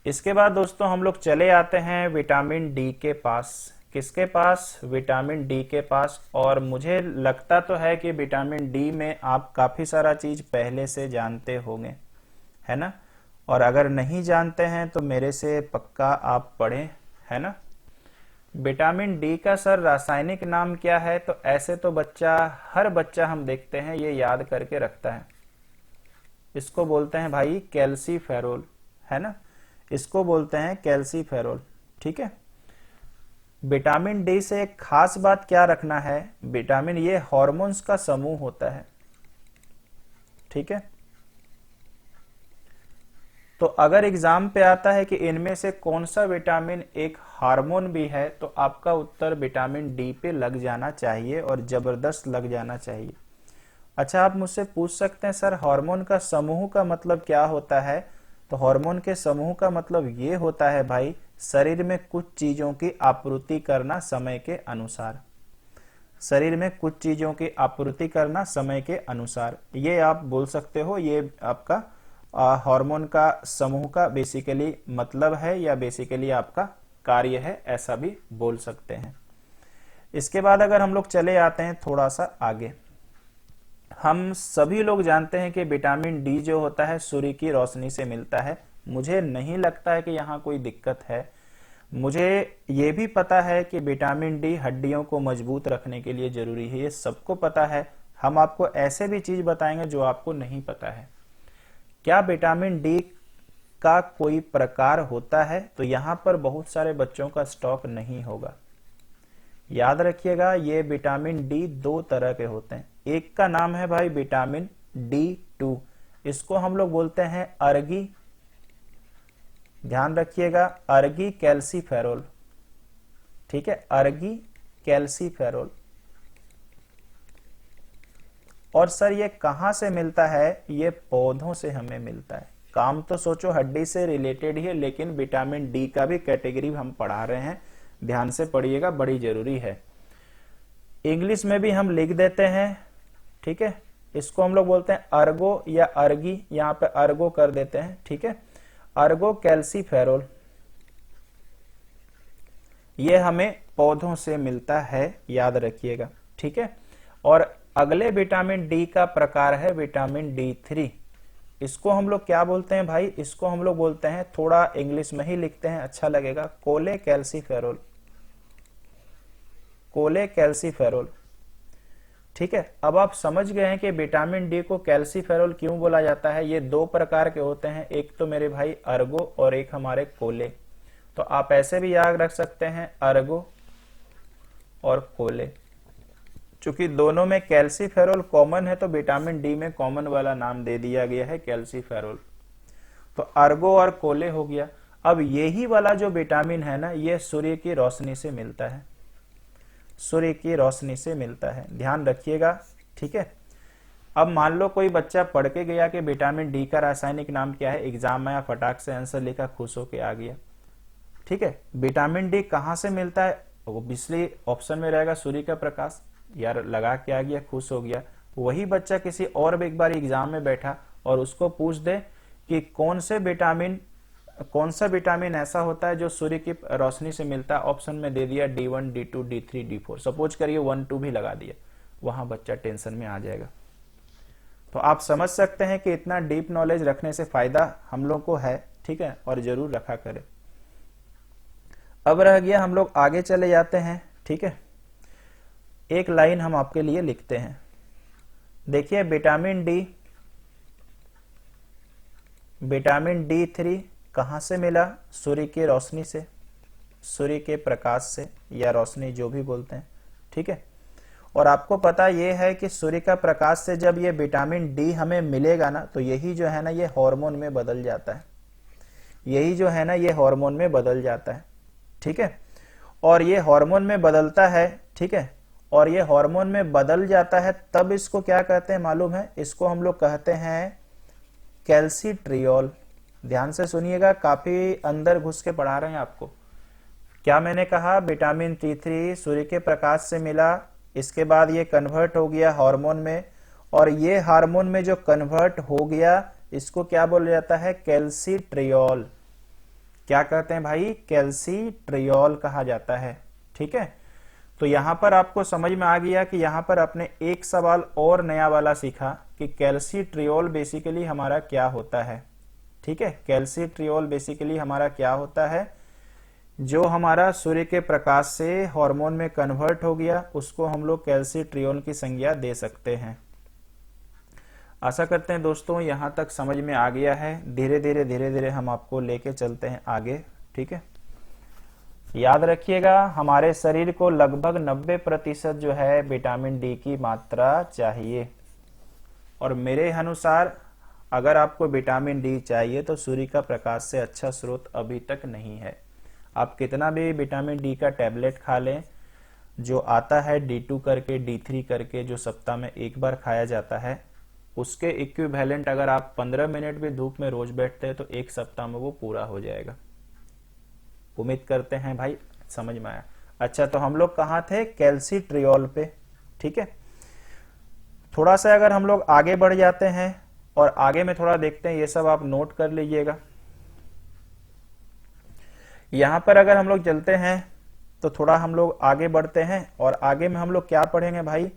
इसके बाद दोस्तों हम लोग चले आते हैं विटामिन डी के पास। किसके पास? विटामिन डी के पास। और मुझे लगता तो है कि विटामिन डी में आप काफी सारा चीज पहले से जानते होंगे, है ना, और अगर नहीं जानते हैं तो मेरे से पक्का आप पढ़ें, है ना। विटामिन डी का सर रासायनिक नाम क्या है? तो ऐसे तो हर बच्चा हम देखते हैं ये याद करके रखता है। इसको बोलते हैं भाई कैल्सीफेरोल, है ना, इसको बोलते हैं कैल्सीफेरोल। ठीक है, विटामिन डी से एक खास बात क्या रखना है, विटामिन ये हार्मोन्स का समूह होता है। ठीक है, तो अगर एग्जाम पे आता है कि इनमें से कौन सा विटामिन एक हार्मोन भी है, तो आपका उत्तर विटामिन डी पे लग जाना चाहिए, और जबरदस्त लग जाना चाहिए। अच्छा, आप मुझसे पूछ सकते हैं सर हार्मोन का समूह का मतलब क्या होता है? तो हार्मोन के समूह का मतलब ये होता है भाई, शरीर में कुछ चीजों की आपूर्ति करना समय के अनुसार। शरीर में कुछ चीजों की आपूर्ति करना समय के अनुसार, ये आप बोल सकते हो, ये आपका हार्मोन का समूह का बेसिकली मतलब है, या बेसिकली आपका कार्य है, ऐसा भी बोल सकते हैं। इसके बाद अगर हम लोग चले आते हैं थोड़ा सा आगे, हम सभी लोग जानते हैं कि विटामिन डी जो होता है सूर्य की रोशनी से मिलता है। मुझे नहीं लगता है कि यहाँ कोई दिक्कत है। मुझे ये भी पता है कि विटामिन डी हड्डियों को मजबूत रखने के लिए जरूरी है, ये सबको पता है। हम आपको ऐसे भी चीज बताएंगे जो आपको नहीं पता है। क्या विटामिन डी का कोई प्रकार होता है? तो यहाँ पर बहुत सारे बच्चों का स्टॉक नहीं होगा। याद रखिएगा, ये विटामिन डी दो तरह के होते हैं। एक का नाम है भाई विटामिन D2, इसको हम लोग बोलते हैं अर्गी, ध्यान रखिएगा, अर्गी कैल्सीफेरोल। ठीक है, अर्गी कैल्सीफेरोल। और सर ये कहां से मिलता है? ये पौधों से हमें मिलता है। काम तो सोचो हड्डी से रिलेटेड ही है, लेकिन विटामिन डी का भी कैटेगरी हम पढ़ा रहे हैं, ध्यान से पढ़िएगा, बड़ी जरूरी है। इंग्लिश में भी हम लिख देते हैं। ठीक है, इसको हम लोग बोलते हैं अर्गो या अर्गी, यहाँ पे अर्गो कर देते हैं। ठीक है, अर्गो कैल्सीफेरोल, ये हमें पौधों से मिलता है, याद रखिएगा। ठीक है, और अगले विटामिन डी का प्रकार है विटामिन D3। इसको हम लोग क्या बोलते हैं भाई? इसको हम लोग बोलते हैं, थोड़ा इंग्लिश में ही लिखते हैं, अच्छा लगेगा, कोले कैल्सीफेरोल। कोले कैल्सीफेरोल। ठीक है, अब आप समझ गए हैं कि विटामिन डी को कैल्सीफेरोल क्यों बोला जाता है। ये दो प्रकार के होते हैं, एक तो मेरे भाई अर्गो और एक हमारे कोले। तो आप ऐसे भी याद रख सकते हैं अर्गो और कोले। चूंकि दोनों में कैल्सीफेरोल कॉमन है तो विटामिन डी में कॉमन वाला नाम दे दिया गया है कैल्सीफेरोल। तो अर्गो और कोले हो गया। अब यही वाला जो विटामिन है ना, ये सूर्य की रोशनी से मिलता है, सूर्य की रोशनी से मिलता है, ध्यान रखिएगा। ठीक है, अब मान लो कोई बच्चा पढ़ के गया कि विटामिन डी का रासायनिक नाम क्या है, एग्जाम में या फटाक से आंसर लिखा, खुश होके आ गया। ठीक है, विटामिन डी कहाँ से मिलता है, ओब्वियसली ऑप्शन में रहेगा सूर्य का प्रकाश। यार लगा के आ गया, खुश हो गया। वही बच्चा किसी और एक बार एग्जाम में बैठा और उसको पूछ दे कि कौन सा विटामिन ऐसा होता है जो सूर्य की रोशनी से मिलता है, ऑप्शन में दे दिया D1, D2, D3, D4, suppose करिए 1, 2 भी लगा दिया, वहां बच्चा टेंशन में आ जाएगा। तो आप समझ सकते हैं कि इतना डीप नॉलेज रखने से फायदा हम लोग को है। ठीक है, और जरूर रखा करें। अब रह गया, हम लोग आगे चले जाते हैं। ठीक है, एक लाइन हम आपके लिए लिखते हैं। देखिए विटामिन D3 कहां से मिला, सूर्य की रोशनी से, सूर्य के प्रकाश से, या रोशनी जो भी बोलते हैं। ठीक है, और आपको पता यह है कि सूर्य का प्रकाश से जब ये विटामिन डी हमें मिलेगा ना, तो यही जो है ना ये हार्मोन में बदल जाता है, यही जो है ना ये हार्मोन में बदल जाता है। ठीक है, और ये हार्मोन में बदलता है। ठीक है, और ये हार्मोन में बदल जाता है, तब इसको क्या कहते हैं मालूम है, इसको हम लोग कहते हैं कैल्सीट्रियोल। ध्यान से सुनिएगा, काफी अंदर घुस के पढ़ा रहे हैं आपको। क्या मैंने कहा, विटामिन D3 सूर्य के प्रकाश से मिला, इसके बाद ये कन्वर्ट हो गया हार्मोन में, और ये हार्मोन में जो कन्वर्ट हो गया इसको क्या बोला जाता है, कैल्सीट्रियोल। क्या कहते हैं भाई, कैल्सीट्रियोल कहा जाता है। ठीक है, तो यहां पर आपको समझ में आ गया कि यहां पर आपने एक सवाल और नया वाला सीखा कि कैल्सीट्रियोल बेसिकली हमारा क्या होता है। ठीक है, कैल्सीट्रियोल बेसिकली हमारा क्या होता है, जो हमारा सूर्य के प्रकाश से हार्मोन में कन्वर्ट हो गया उसको हम लोग कैल्सीट्रियोल की संज्ञा दे सकते हैं। आशा करते हैं दोस्तों यहां तक समझ में आ गया है। धीरे धीरे हम आपको लेके चलते हैं आगे। ठीक है, याद रखिएगा हमारे शरीर को लगभग 90% जो है विटामिन डी की मात्रा चाहिए, और मेरे अनुसार अगर आपको विटामिन डी चाहिए तो सूर्य का प्रकाश से अच्छा स्रोत अभी तक नहीं है। आप कितना भी विटामिन डी का टैबलेट खा लें, जो आता है D2 करके, D3 करके, जो सप्ताह में एक बार खाया जाता है, उसके इक्विवेलेंट अगर आप 15 मिनट भी धूप में रोज बैठते हैं तो एक सप्ताह में वो पूरा हो जाएगा। उम्मीद करते हैं भाई समझ में आया। अच्छा, तो हम लोग कहाँ थे, कैल्सीट्रियोल पे। ठीक है, थोड़ा सा अगर हम लोग आगे बढ़ जाते हैं और आगे में थोड़ा देखते हैं, ये सब आप नोट कर लीजिएगा। यहां पर अगर हम लोग चलते हैं तो थोड़ा हम लोग आगे बढ़ते हैं, और आगे में हम लोग क्या पढ़ेंगे भाई,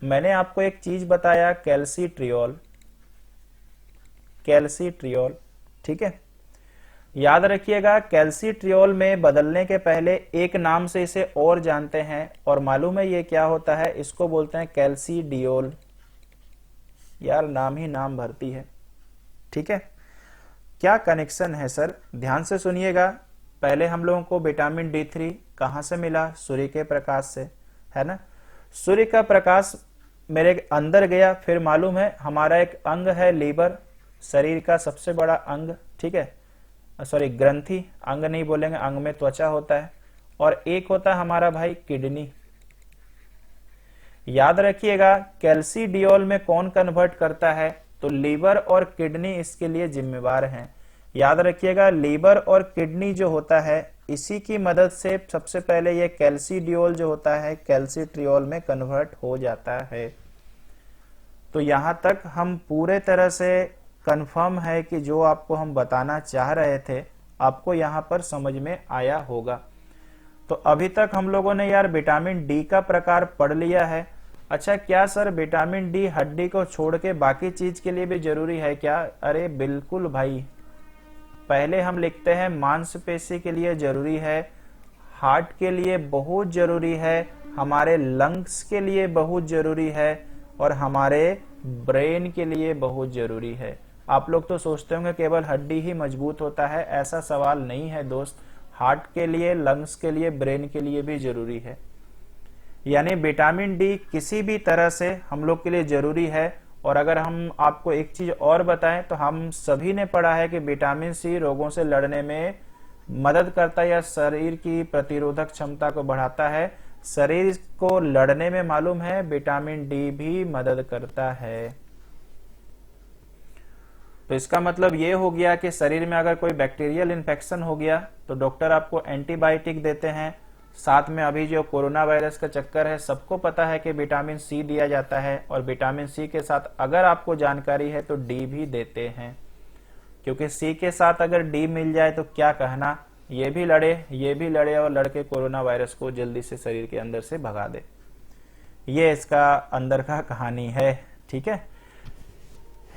मैंने आपको एक चीज बताया, कैल्सीट्रियोल। कैल्सीट्रियोल, ठीक है, याद रखिएगा कैल्सीट्रियोल में बदलने के पहले एक नाम से इसे और जानते हैं, और मालूम है ये क्या होता है, इसको बोलते हैं कैल्सीडियोल। यार नाम ही नाम भरती है। ठीक है, क्या कनेक्शन है सर, ध्यान से सुनिएगा। पहले हम लोगों को विटामिन D3 कहां से मिला, सूर्य के प्रकाश से, है ना। सूर्य का प्रकाश मेरे अंदर गया, फिर मालूम है हमारा एक अंग है लीवर, शरीर का सबसे बड़ा अंग। ठीक है, सॉरी ग्रंथि, अंग नहीं बोलेंगे, अंग में त्वचा होता है, और एक होता है हमारा भाई किडनी। याद रखिएगा कैल्सीडियोल में कौन कन्वर्ट करता है, तो लीवर और किडनी इसके लिए जिम्मेवार हैं। याद रखिएगा लीवर और किडनी जो होता है इसी की मदद से सबसे पहले ये कैल्सीडियोल जो होता है कैल्सीट्रियोल में कन्वर्ट हो जाता है। तो यहां तक हम पूरे तरह से कंफर्म है कि जो आपको हम बताना चाह रहे थे आपको यहां पर समझ में आया होगा। तो अभी तक हम लोगों ने यार विटामिन डी का प्रकार पढ़ लिया है। अच्छा, क्या सर विटामिन डी हड्डी को छोड़ के बाकी चीज के लिए भी जरूरी है क्या? अरे बिल्कुल भाई, पहले हम लिखते हैं मांसपेशी के लिए जरूरी है, हार्ट के लिए बहुत जरूरी है, हमारे लंग्स के लिए बहुत जरूरी है, और हमारे ब्रेन के लिए बहुत जरूरी है। आप लोग तो सोचते होंगे केवल हड्डी ही मजबूत होता है, ऐसा सवाल नहीं है दोस्त। हार्ट के लिए, लंग्स के लिए, ब्रेन के लिए भी जरूरी है। यानी विटामिन डी किसी भी तरह से हम लोग के लिए जरूरी है। और अगर हम आपको एक चीज और बताएं तो हम सभी ने पढ़ा है कि विटामिन सी रोगों से लड़ने में मदद करता है या शरीर की प्रतिरोधक क्षमता को बढ़ाता है। शरीर को लड़ने में मालूम है विटामिन डी भी मदद करता है। तो इसका मतलब ये हो गया कि शरीर में अगर कोई बैक्टीरियल इन्फेक्शन हो गया तो डॉक्टर आपको एंटीबायोटिक देते हैं। साथ में अभी जो कोरोना वायरस का चक्कर है, सबको पता है कि विटामिन सी दिया जाता है, और विटामिन सी के साथ अगर आपको जानकारी है तो डी भी देते हैं, क्योंकि सी के साथ अगर डी मिल जाए तो क्या कहना, ये भी लड़े और लड़के कोरोना वायरस को जल्दी से शरीर के अंदर से भगा दे। ये इसका अंदर का कहानी है। ठीक है,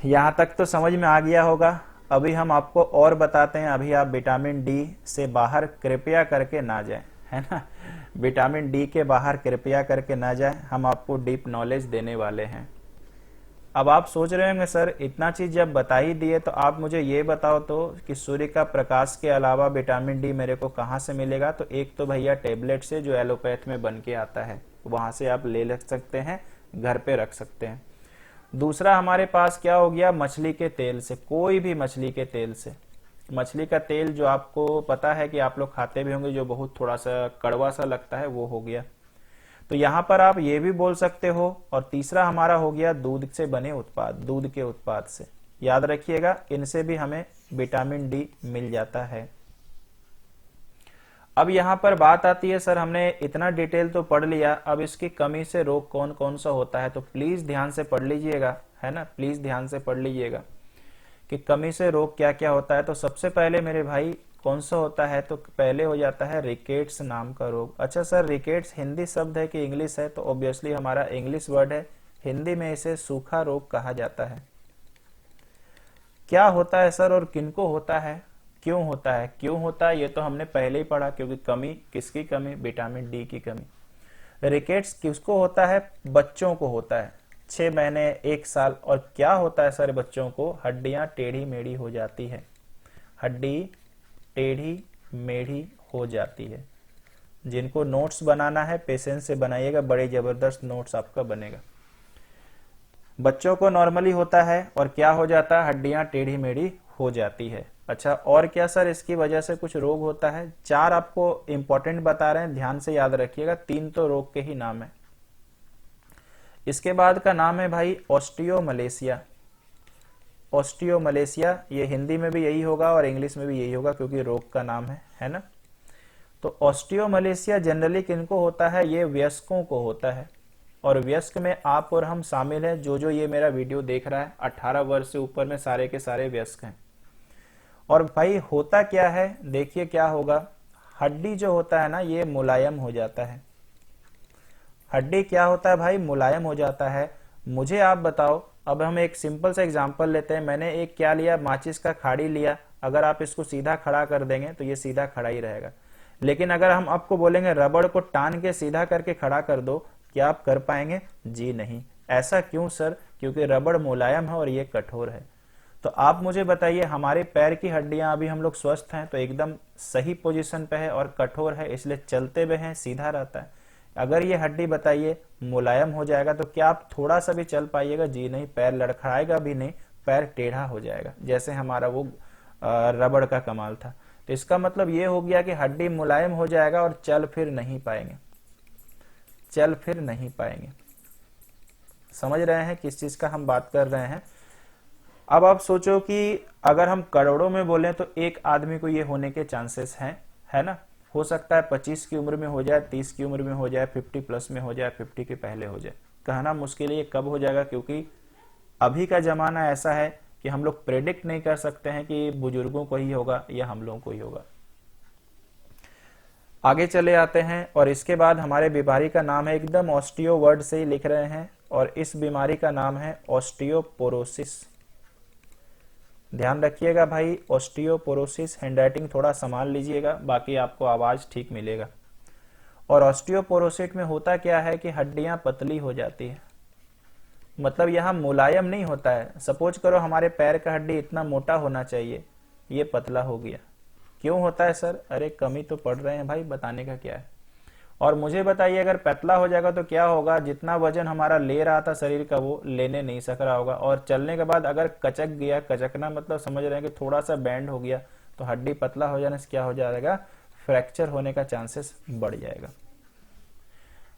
यहां तक तो समझ में आ गया होगा। अभी हम आपको और बताते हैं। अभी आप विटामिन डी से बाहर कृपया करके ना जाएं, है ना। विटामिन डी के बाहर कृपया करके ना जाएं, हम आपको डीप नॉलेज देने वाले हैं। अब आप सोच रहे होंगे सर इतना चीज जब बता ही दिए तो आप मुझे ये बताओ तो कि सूर्य का प्रकाश के अलावा विटामिन डी मेरे को कहाँ से मिलेगा। तो एक तो भैया टेबलेट से, जो एलोपैथ में बन के आता है, वहां से आप ले सकते हैं, घर पे रख सकते हैं। दूसरा हमारे पास क्या हो गया, मछली के तेल से, कोई भी मछली के तेल से। मछली का तेल जो आपको पता है कि आप लोग खाते भी होंगे, जो बहुत थोड़ा सा कड़वा सा लगता है, वो हो गया। तो यहां पर आप ये भी बोल सकते हो। और तीसरा हमारा हो गया दूध से बने उत्पाद, दूध के उत्पाद से। याद रखिएगा, इनसे भी हमें विटामिन डी मिल जाता है। अब यहां पर बात आती है, सर हमने इतना डिटेल तो पढ़ लिया, अब इसकी कमी से रोग कौन कौन सा होता है। तो प्लीज ध्यान से पढ़ लीजिएगा, है ना, प्लीज ध्यान से पढ़ लीजिएगा कि कमी से रोग क्या क्या होता है। तो सबसे पहले मेरे भाई कौन सा होता है, तो पहले हो जाता है रिकेट्स नाम का रोग। अच्छा सर, रिकेट्स हिंदी शब्द है कि इंग्लिश है? तो ऑब्वियसली हमारा इंग्लिश वर्ड है, हिंदी में इसे सूखा रोग कहा जाता है। क्या होता है सर और किनको होता है, क्यों होता है, क्यों होता है, ये तो हमने पहले ही पढ़ा, क्योंकि कमी, किसकी कमी, विटामिन डी की कमी। रिकेट्स किसको होता है, बच्चों को होता है, 6 महीने 1 साल। और क्या होता है सर बच्चों को, हड्डियां टेढ़ी मेढ़ी हो जाती है, हड्डी टेढ़ी मेढ़ी हो जाती है। जिनको नोट्स बनाना है पेशेंस से बनाइएगा, बड़े जबरदस्त नोट्स आपका बनेगा। बच्चों को नॉर्मली होता है और क्या हो जाता है, हड्डियां टेढ़ी मेढ़ी हो जाती है। अच्छा, और क्या सर इसकी वजह से कुछ रोग होता है? 4 आपको इंपॉर्टेंट बता रहे हैं, ध्यान से याद रखिएगा, 3 तो रोग के ही नाम है। इसके बाद का नाम है भाई ऑस्टियोमलेशिया। ऑस्टियोमलेशिया, ये हिंदी में भी यही होगा और इंग्लिश में भी यही होगा, क्योंकि रोग का नाम है ना। तो ऑस्टियोमलेशिया जनरली किनको होता है, ये वयस्कों को होता है। और वयस्क में आप और हम शामिल हैं, जो ये मेरा वीडियो देख रहा है, 18 वर्ष से ऊपर में सारे के सारे वयस्क हैं। और भाई होता क्या है, देखिए क्या होगा, हड्डी जो होता है ना, ये मुलायम हो जाता है। हड्डी क्या होता है भाई, मुलायम हो जाता है। मुझे आप बताओ, अब हम एक सिंपल सा एग्जांपल लेते हैं। मैंने एक क्या लिया, माचिस का खाड़ी लिया। अगर आप इसको सीधा खड़ा कर देंगे तो ये सीधा खड़ा ही रहेगा। लेकिन अगर हम आपको बोलेंगे रबड़ को टान के सीधा करके खड़ा कर दो, क्या आप कर पाएंगे? जी नहीं। ऐसा क्यों सर? क्योंकि रबड़ मुलायम है और ये कठोर है। तो आप मुझे बताइए, हमारे पैर की हड्डियां अभी हम लोग स्वस्थ हैं तो एकदम सही पोजीशन पे है और कठोर है, इसलिए चलते हुए हैं सीधा रहता है। अगर ये हड्डी बताइए मुलायम हो जाएगा तो क्या आप थोड़ा सा भी चल पाइएगा? जी नहीं, पैर लड़खड़ाएगा भी नहीं, पैर टेढ़ा हो जाएगा, जैसे हमारा वो रबड़ का कमाल था। तो इसका मतलब ये हो गया कि हड्डी मुलायम हो जाएगा और चल फिर नहीं पाएंगे, चल फिर नहीं पाएंगे। समझ रहे हैं किस चीज का हम बात कर रहे हैं? अब आप सोचो कि अगर हम करोड़ों में बोलें तो एक आदमी को ये होने के चांसेस हैं, है ना। हो सकता है 25 की उम्र में हो जाए, 30 की उम्र में हो जाए, 50 प्लस में हो जाए, 50 के पहले हो जाए। कहना मुश्किल है ये कब हो जाएगा, क्योंकि अभी का जमाना ऐसा है कि हम लोग प्रेडिक्ट नहीं कर सकते हैं कि बुजुर्गों को ही होगा या हम लोगों को ही होगा। आगे चले आते हैं, और इसके बाद हमारे बीमारी का नाम है, एकदम ऑस्टियो वर्ड से ही लिख रहे हैं, और इस बीमारी का नाम है ऑस्टियोपोरोसिस। ध्यान रखिएगा भाई, ऑस्टियोपोरोसिस। हैंडराइटिंग थोड़ा संभाल लीजिएगा, बाकी आपको आवाज ठीक मिलेगा। और ऑस्टियोपोरोसिस में होता क्या है कि हड्डियां पतली हो जाती है, मतलब यहां मुलायम नहीं होता है। सपोज करो हमारे पैर का हड्डी इतना मोटा होना चाहिए, ये पतला हो गया। क्यों होता है सर? अरे कमी तो पड़ रहे हैं भाई, बताने का क्या है। और मुझे बताइए, अगर पतला हो जाएगा तो क्या होगा, जितना वजन हमारा ले रहा था शरीर का वो लेने नहीं सक रहा होगा, और चलने के बाद अगर कचक गया, कचकना मतलब समझ रहे हैं कि थोड़ा सा बैंड हो गया, तो हड्डी पतला हो जाने से क्या हो जाएगा, फ्रैक्चर होने का चांसेस बढ़ जाएगा।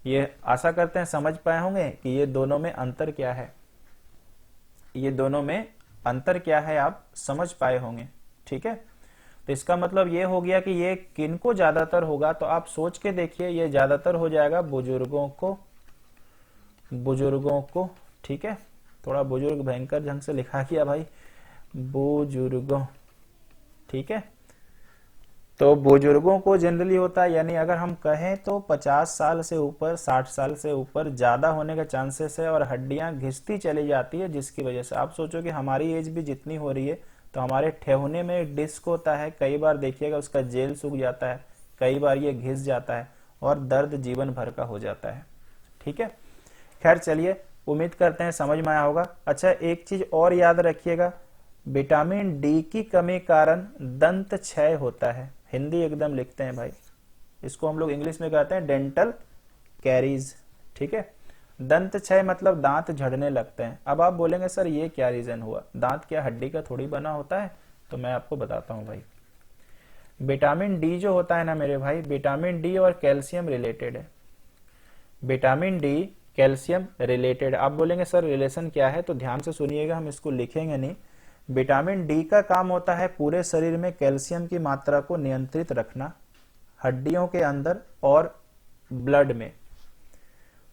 ये आशा करते हैं समझ पाए होंगे कि ये दोनों में अंतर क्या है, ये दोनों में अंतर क्या है आप समझ पाए होंगे। ठीक है, तो इसका मतलब ये हो गया कि ये किनको ज्यादातर होगा, तो आप सोच के देखिए, ये ज्यादातर हो जाएगा बुजुर्गों को, बुजुर्गों को। ठीक है, थोड़ा बुजुर्ग भयंकर ढंग से लिखा गया भाई, बुजुर्गों। ठीक है, तो बुजुर्गों को जनरली होता है, यानी अगर हम कहें तो 50 साल से ऊपर, 60 साल से ऊपर ज्यादा होने का चांसेस है, और हड्डियां घिसती चली जाती है, जिसकी वजह से आप सोचो कि हमारी एज भी जितनी हो रही है, तो हमारे ठेहुने में एक डिस्क होता है, कई बार देखिएगा उसका जेल सूख जाता है, कई बार ये घिस जाता है और दर्द जीवन भर का हो जाता है। ठीक है, खैर चलिए, उम्मीद करते हैं समझ में आया होगा। अच्छा, एक चीज और याद रखिएगा, विटामिन डी की कमी कारण दंत क्षय होता है। हिंदी एकदम लिखते हैं भाई, इसको हम लोग इंग्लिश में कहते हैं डेंटल कैरीज। ठीक है, दंत क्षय मतलब दांत झड़ने लगते हैं। अब आप बोलेंगे सर ये क्या रीजन हुआ, दांत क्या हड्डी का थोड़ी बना होता है? तो मैं आपको बताता हूं भाई, विटामिन डी जो होता है ना मेरे भाई, विटामिन डी और कैल्शियम रिलेटेड है। Vitamin D calcium related. आप बोलेंगे सर रिलेशन क्या है, तो ध्यान से सुनिएगा, हम इसको लिखेंगे नहीं। विटामिन डी का काम होता है पूरे शरीर में कैल्शियम की मात्रा को नियंत्रित रखना, हड्डियों के अंदर और ब्लड में।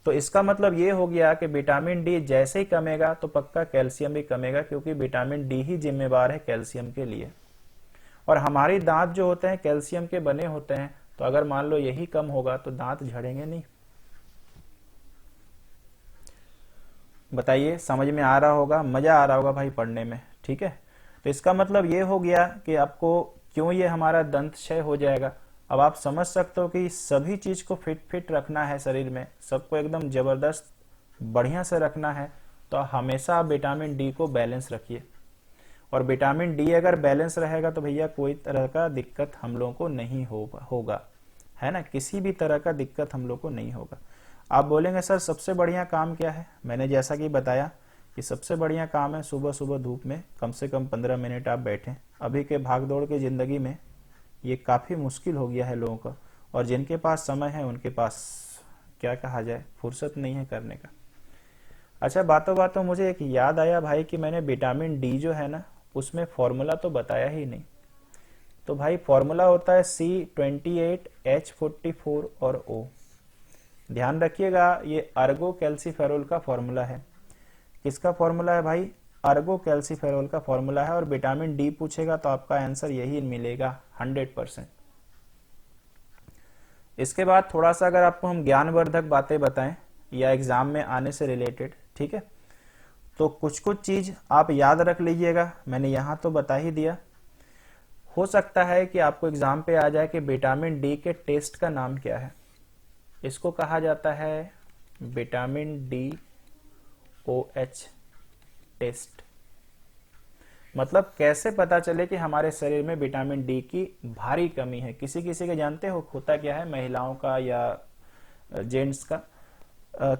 तो इसका मतलब ये हो गया कि विटामिन डी जैसे ही कमेगा तो पक्का कैल्शियम भी कमेगा, क्योंकि विटामिन डी ही जिम्मेवार है कैल्शियम के लिए। और हमारी दांत जो होते हैं कैल्शियम के बने होते हैं, तो अगर मान लो यही कम होगा तो दांत झड़ेंगे नहीं। बताइए, समझ में आ रहा होगा, मजा आ रहा होगा भाई पढ़ने में। ठीक है, तो इसका मतलब ये हो गया कि आपको क्यों ये हमारा दंत क्षय हो जाएगा। अब आप समझ सकते हो कि सभी चीज को फिट रखना है शरीर में, सबको एकदम जबरदस्त बढ़िया से रखना है, तो हमेशा आप विटामिन डी को बैलेंस रखिए। और विटामिन डी अगर बैलेंस रहेगा तो भैया कोई तरह का दिक्कत हम लोगों को नहीं होगा, है ना, किसी भी तरह का दिक्कत हम लोग को नहीं होगा। आप बोलेंगे सर सबसे बढ़िया काम क्या है, मैंने जैसा कि बताया कि सबसे बढ़िया काम है सुबह सुबह धूप में कम से कम 15 मिनट आप बैठें। अभी के भागदौड़ की जिंदगी में ये काफी मुश्किल हो गया है लोगों का, और जिनके पास समय है उनके पास क्या कहा जाए, फुर्सत नहीं है करने का। अच्छा, बातों बातों मुझे एक याद आया भाई कि मैंने विटामिन डी जो है ना, उसमें फॉर्मूला तो बताया ही नहीं। तो भाई फॉर्मूला होता है C28H44 और O। ध्यान रखिएगा, ये अर्गो कैल्सीफेरोल का फॉर्मूला है। किसका फॉर्मूला है भाई? अर्गो कैल्सीफेरोल का फॉर्मूला है। और विटामिन डी पूछेगा तो आपका आंसर यही मिलेगा 100%। इसके बाद थोड़ा सा अगर आपको हम ज्ञानवर्धक बातें बताएं या एग्जाम में आने से रिलेटेड, ठीक है, तो कुछ कुछ चीज आप याद रख लीजिएगा। मैंने यहां तो बता ही दिया। हो सकता है कि आपको एग्जाम पे आ जाए कि विटामिन डी के टेस्ट का नाम क्या है। इसको कहा जाता है विटामिन डी OH टेस्ट। मतलब कैसे पता चले कि हमारे शरीर में विटामिन डी की भारी कमी है। किसी किसी के जानते हो होता क्या है, महिलाओं का या जेंट्स का,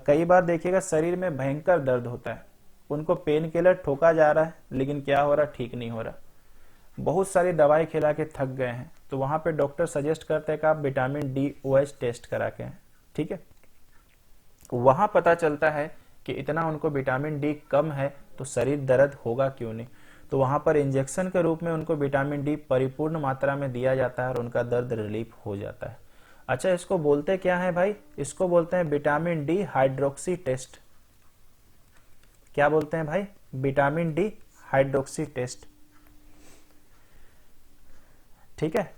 कई बार देखिएगा शरीर में भयंकर दर्द होता है, उनको पेन किलर ठोका जा रहा है लेकिन क्या हो रहा, ठीक नहीं हो रहा, बहुत सारी दवाई खिला के थक गए हैं, तो वहां पे डॉक्टर सजेस्ट करते हैं कि आप विटामिन डी OH टेस्ट करा के हैं। ठीक है, वहां पता चलता है कि इतना उनको विटामिन डी कम है तो शरीर दर्द होगा क्यों नहीं, तो वहां पर इंजेक्शन के रूप में उनको विटामिन डी परिपूर्ण मात्रा में दिया जाता है और उनका दर्द रिलीफ हो जाता है। अच्छा, इसको बोलते क्या है भाई? इसको बोलते हैं विटामिन डी हाइड्रोक्सी टेस्ट। क्या बोलते हैं भाई? Vitamin D hydroxy test. ठीक है,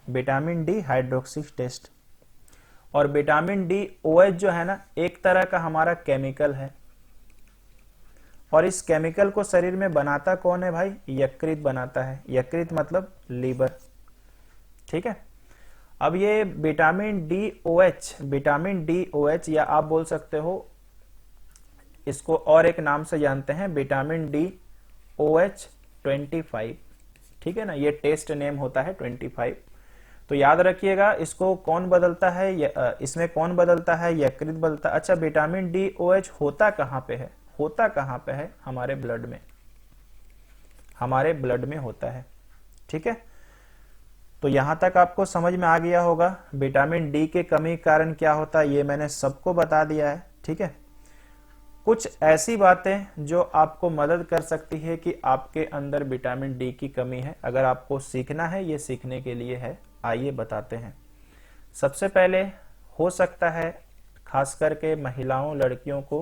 विटामिन डी हाइड्रोक्सी टेस्ट। और विटामिन डी OH जो है ना, एक तरह का हमारा केमिकल है, और इस केमिकल को शरीर में बनाता कौन है भाई? यकृत बनाता है। यकृत मतलब लीवर। ठीक है, अब ये विटामिन डी OH, या आप बोल सकते हो इसको और एक नाम से जानते हैं, विटामिन डी OH25। ठीक है ना, ये टेस्ट नेम होता है 25। तो याद रखिएगा, इसको कौन बदलता है, इसमें कौन बदलता है? यकृत बदलता। अच्छा, विटामिन डी OH होता कहां पे है? होता कहां पे है? हमारे ब्लड में, हमारे ब्लड में होता है। ठीक है, तो यहां तक आपको समझ में आ गया होगा विटामिन डी के कमी के कारण क्या होता है, ये मैंने सबको बता दिया है। ठीक है, कुछ ऐसी बातें जो आपको मदद कर सकती है कि आपके अंदर विटामिन डी की कमी है। अगर आपको सीखना है, ये सीखने के लिए है, आइए बताते हैं। सबसे पहले हो सकता है खास करके महिलाओं, लड़कियों को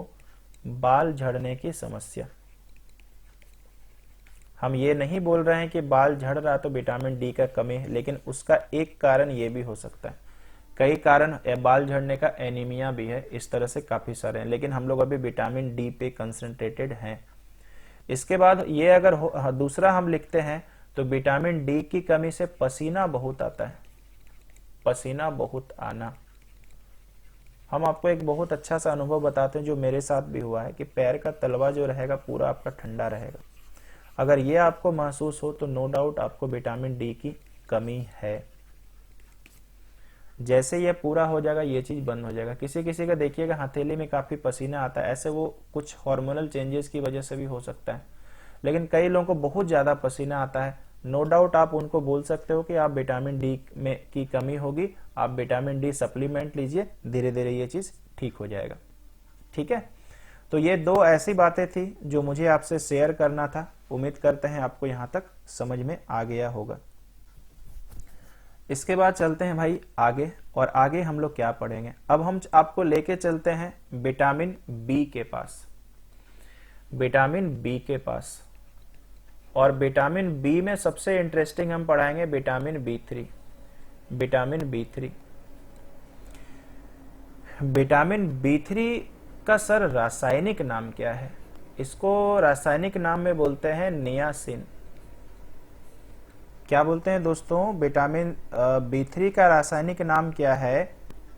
बाल झड़ने की समस्या। हम ये नहीं बोल रहे हैं कि बाल झड़ रहा तो विटामिन डी का कमी है, लेकिन उसका एक कारण ये भी हो सकता है। कई कारण बाल झड़ने का, एनीमिया भी है, इस तरह से काफी सारे हैं, लेकिन हम लोग अभी विटामिन डी पे कंसंट्रेटेड हैं। इसके बाद ये अगर दूसरा हम लिखते हैं तो विटामिन डी की कमी से पसीना बहुत आता है, पसीना बहुत आना। हम आपको एक बहुत अच्छा सा अनुभव बताते हैं जो मेरे साथ भी हुआ है कि पैर का तलवा जो रहेगा पूरा आपका ठंडा रहेगा। अगर ये आपको महसूस हो तो नो डाउट आपको विटामिन डी की कमी है। जैसे ये पूरा हो जाएगा ये चीज बंद हो जाएगा। किसी किसी का देखिएगा हथेली में काफी पसीना आता है, ऐसे वो कुछ हार्मोनल चेंजेस की वजह से भी हो सकता है। लेकिन कई लोगों को बहुत ज्यादा पसीना आता है, नो डाउट आप उनको बोल सकते हो कि आप विटामिन डी में की कमी होगी, आप विटामिन डी सप्लीमेंट लीजिए, धीरे धीरे ये चीज ठीक हो जाएगा। ठीक है, तो ये दो ऐसी बातें थी जो मुझे आपसे शेयर करना था। उम्मीद करते हैं आपको यहां तक समझ में आ गया होगा। इसके बाद चलते हैं भाई आगे, और आगे हम लोग क्या पढ़ेंगे। अब हम आपको लेके चलते हैं विटामिन बी के पास, विटामिन बी के पास। और विटामिन बी में सबसे इंटरेस्टिंग हम पढ़ाएंगे vitamin B three, vitamin B three. Vitamin B three का सर रासायनिक नाम क्या है? इसको रासायनिक नाम में बोलते हैं नियासिन। क्या बोलते हैं दोस्तों? विटामिन बी थ्री का रासायनिक नाम क्या है?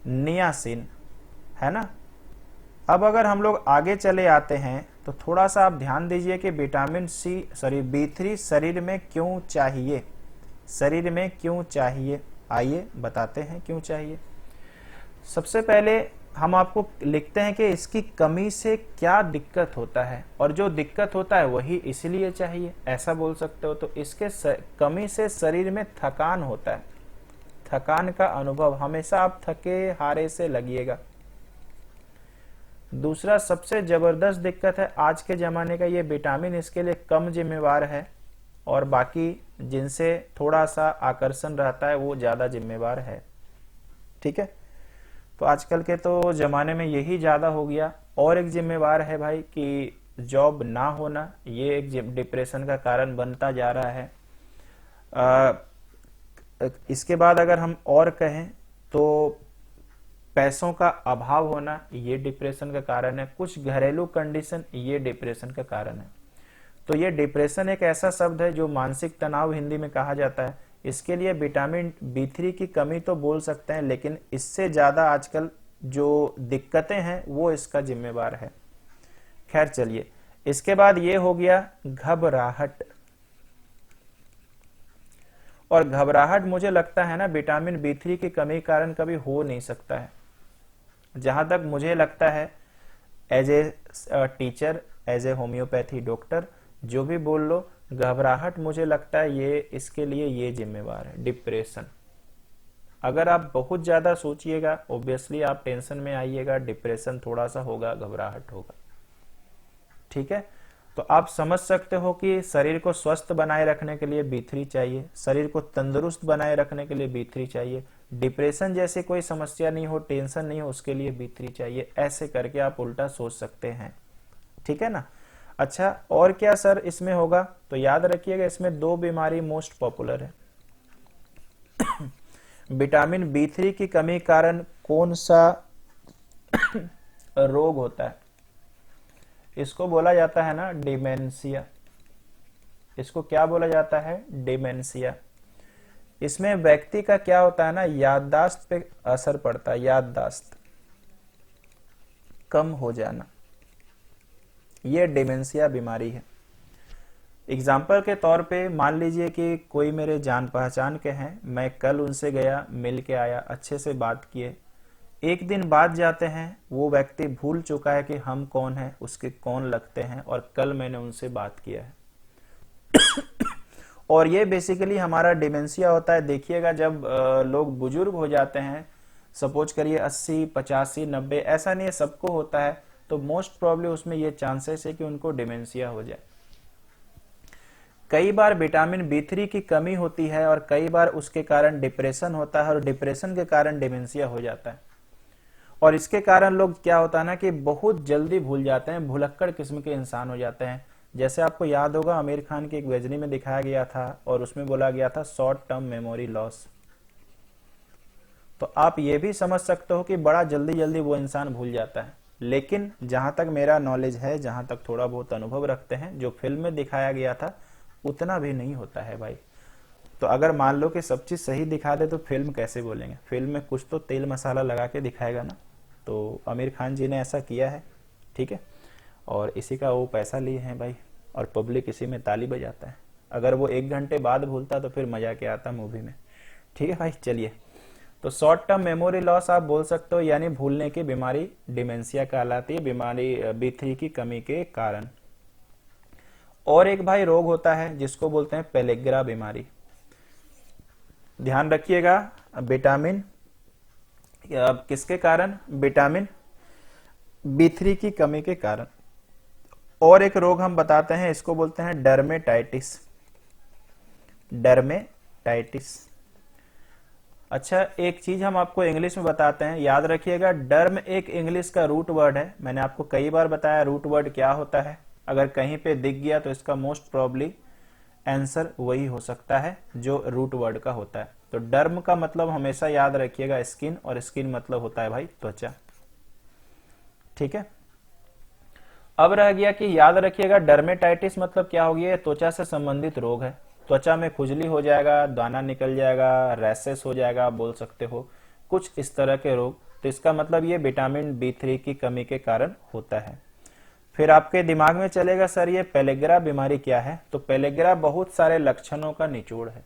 नियासिन, है ना। अब अगर हम लोग आगे चले आते हैं तो थोड़ा सा आप ध्यान दीजिए कि विटामिन बी थ्री शरीर में क्यों चाहिए, शरीर में क्यों चाहिए। आइए बताते हैं क्यों चाहिए। सबसे पहले हम आपको लिखते हैं कि इसकी कमी से क्या दिक्कत होता है, और जो दिक्कत होता है वही इसलिए चाहिए, ऐसा बोल सकते हो। तो इसके कमी से शरीर में थकान होता है, थकान का अनुभव, हमेशा आप थके हारे से लगिएगा। दूसरा सबसे जबरदस्त दिक्कत है आज के जमाने का, ये विटामिन इसके लिए कम जिम्मेवार है, और बाकी जिनसे थोड़ा सा आकर्षण रहता है वो ज्यादा जिम्मेवार है। ठीक है, तो आजकल के तो जमाने में यही ज्यादा हो गया। और एक जिम्मेवार है भाई कि जॉब ना होना, ये एक डिप्रेशन का कारण बनता जा रहा है। इसके बाद अगर हम और कहें तो पैसों का अभाव होना, ये डिप्रेशन का कारण है। कुछ घरेलू कंडीशन, ये डिप्रेशन का कारण है। तो ये डिप्रेशन एक ऐसा शब्द है जो मानसिक तनाव हिंदी में कहा जाता है। इसके लिए विटामिन बी थ्री की कमी तो बोल सकते हैं, लेकिन इससे ज्यादा आजकल जो दिक्कतें हैं वो इसका जिम्मेवार है। खैर चलिए, इसके बाद ये हो गया घबराहट। और घबराहट मुझे लगता है ना विटामिन बी थ्री की कमी कारण कभी हो नहीं सकता है, जहां तक मुझे लगता है। As a teacher, as a homeopathy doctor, जो भी बोल लो, घबराहट मुझे लगता है ये इसके लिए ये जिम्मेवार है, डिप्रेशन। अगर आप बहुत ज्यादा सोचिएगा ऑब्वियसली आप टेंशन में आइएगा, डिप्रेशन थोड़ा सा होगा, घबराहट होगा। ठीक है, तो आप समझ सकते हो कि शरीर को स्वस्थ बनाए रखने के लिए बी थ्री चाहिए, शरीर को तंदुरुस्त बनाए रखने के लिए बी थ्री चाहिए, डिप्रेशन जैसी कोई समस्या नहीं हो, टेंशन नहीं हो, उसके लिए बी थ्री चाहिए। ऐसे करके आप उल्टा सोच सकते हैं। ठीक है ना। अच्छा, और क्या सर इसमें होगा? तो याद रखिएगा इसमें दो बीमारी मोस्ट पॉपुलर है। विटामिन बी थ्री की कमी कारण कौन सा रोग होता है? इसको बोला जाता है ना डिमेंशिया। इसको क्या बोला जाता है? डिमेंशिया। इसमें व्यक्ति का क्या होता है ना, याददाश्त पे असर पड़ता है, याददाश्त कम हो जाना, ये डिमेंशिया बीमारी है। एग्जाम्पल के तौर पे मान लीजिए कि कोई मेरे जान पहचान के हैं, मैं कल उनसे गया, मिल के आया, अच्छे से बात किए, एक दिन बाद जाते हैं, वो व्यक्ति भूल चुका है कि हम कौन हैं, उसके कौन लगते हैं, और कल मैंने उनसे बात किया है। और ये बेसिकली हमारा डिमेंशिया होता है। देखिएगा जब लोग बुजुर्ग हो जाते हैं, सपोज करिए 80, 85, 90, ऐसा नहीं है सबको होता है, तो मोस्ट प्रॉब्ली उसमें ये चांसेस है कि उनको डिमेंशिया हो जाए। कई बार विटामिन बी3 की कमी होती है और कई बार उसके कारण डिप्रेशन होता है और डिप्रेशन के कारण डिमेंशिया हो जाता है। और इसके कारण लोग क्या होता है ना कि बहुत जल्दी भूल जाते हैं, भुलक्कड़ किस्म के इंसान हो जाते हैं। जैसे आपको याद होगा आमिर खान की एक गजनी में दिखाया गया था और उसमें बोला गया था शॉर्ट टर्म मेमोरी लॉस। तो आप ये भी समझ सकते हो कि बड़ा जल्दी जल्दी वो इंसान भूल जाता है। लेकिन जहां तक मेरा नॉलेज है, जहां तक थोड़ा बहुत अनुभव रखते हैं, जो फिल्म में दिखाया गया था उतना भी नहीं होता है भाई। तो अगर मान लो कि सब चीज सही दिखा दे तो फिल्म कैसे बोलेंगे? फिल्म में कुछ तो तेल मसाला लगा के दिखाएगा ना। तो आमिर खान जी ने ऐसा किया है, ठीक है, और इसी का वो पैसा लिए हैं भाई, और पब्लिक इसी में ताली बजाता है। अगर वो 1 घंटे बाद भूलता तो फिर मजा क्या आता मूवी में। ठीक है भाई, चलिए। तो शॉर्ट टर्म मेमोरी लॉस आप बोल सकते हो, यानी भूलने की बीमारी डिमेंशिया कहलाती है, बीमारी बी3 की कमी के कारण। और एक भाई रोग होता है जिसको बोलते हैं पेलेग्रा बीमारी। ध्यान रखिएगा, विटामिन किसके कारण? विटामिन बी3 की कमी के कारण। और एक रोग हम बताते हैं, इसको बोलते हैं डर्मेटाइटिस। डर्मेटाइटिस। अच्छा, एक चीज हम आपको इंग्लिश में बताते हैं, याद रखिएगा। डर्म एक इंग्लिश का रूट वर्ड है। मैंने आपको कई बार बताया रूट वर्ड क्या होता है। अगर कहीं पे दिख गया तो इसका मोस्ट प्रॉब्ली आंसर वही हो सकता है जो रूट वर्ड का होता है। तो डर्म का मतलब हमेशा याद रखिएगा स्किन, और स्किन मतलब होता है भाई त्वचा। ठीक है। अब रह गया कि याद रखिएगा डर्मेटाइटिस मतलब क्या हो गया? त्वचा से संबंधित रोग है। त्वचा में खुजली हो जाएगा, दाना निकल जाएगा, रैसेस हो जाएगा, आप बोल सकते हो कुछ इस तरह के रोग। तो इसका मतलब ये विटामिन बी3 की कमी के कारण होता है। फिर आपके दिमाग में चलेगा सर ये पेलेग्रा बीमारी क्या है? तो पेलेग्रा बहुत सारे लक्षणों का निचोड़ है।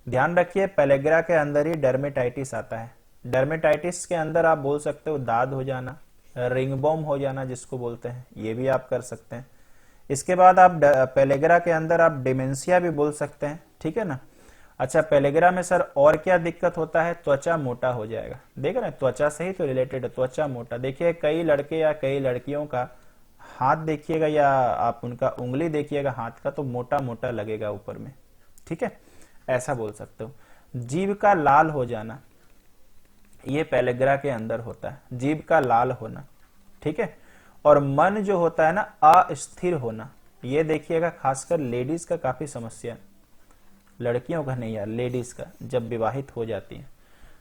ध्यान रखिए, पेलेग्रा के अंदर ही डर्मेटाइटिस आता है। डर्मेटाइटिस के अंदर आप बोल सकते हो दाद हो जाना, रिंगबॉम हो जाना जिसको बोलते हैं, ये भी आप कर सकते हैं। इसके बाद आप पेलेग्रा के अंदर आप डिमेंशिया भी बोल सकते हैं, ठीक है ना। अच्छा, पेलेग्रा में सर और क्या दिक्कत होता है? त्वचा मोटा हो जाएगा। देख रहे हैं, त्वचा से ही तो रिलेटेड है, त्वचा मोटा। देखिए कई लड़के या कई लड़कियों का हाथ देखिएगा या आप उनका उंगली देखिएगा हाथ का, तो मोटा मोटा लगेगा ऊपर में, ठीक है, ऐसा बोल सकते हो। जीभ का लाल हो जाना, ये पेलेग्रा के अंदर होता है, जीभ का लाल होना, ठीक है। और मन जो होता है ना, अस्थिर होना, ये देखिएगा खासकर लेडीज का काफी समस्या है। लड़कियों का नहीं यार, लेडीज का, जब विवाहित हो जाती है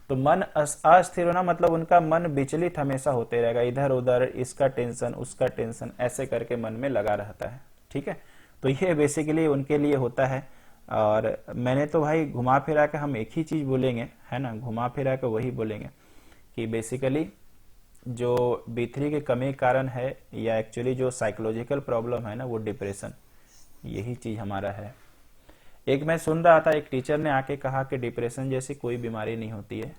तो मन अस्थिर होना मतलब उनका मन विचलित हमेशा होते रहेगा, इधर उधर, इसका टेंशन उसका टेंशन, ऐसे करके मन में लगा रहता है, ठीक है। तो ये बेसिकली उनके लिए होता है। और मैंने तो भाई घुमा फिरा के हम एक ही चीज बोलेंगे, है ना, घुमा फिरा के वही बोलेंगे कि बेसिकली जो बी3 के कमी कारण है, या एक्चुअली जो साइकोलॉजिकल प्रॉब्लम है ना, वो डिप्रेशन, यही चीज हमारा है। एक मैं सुन रहा था, एक टीचर ने आके कहा कि डिप्रेशन जैसी कोई बीमारी नहीं होती है,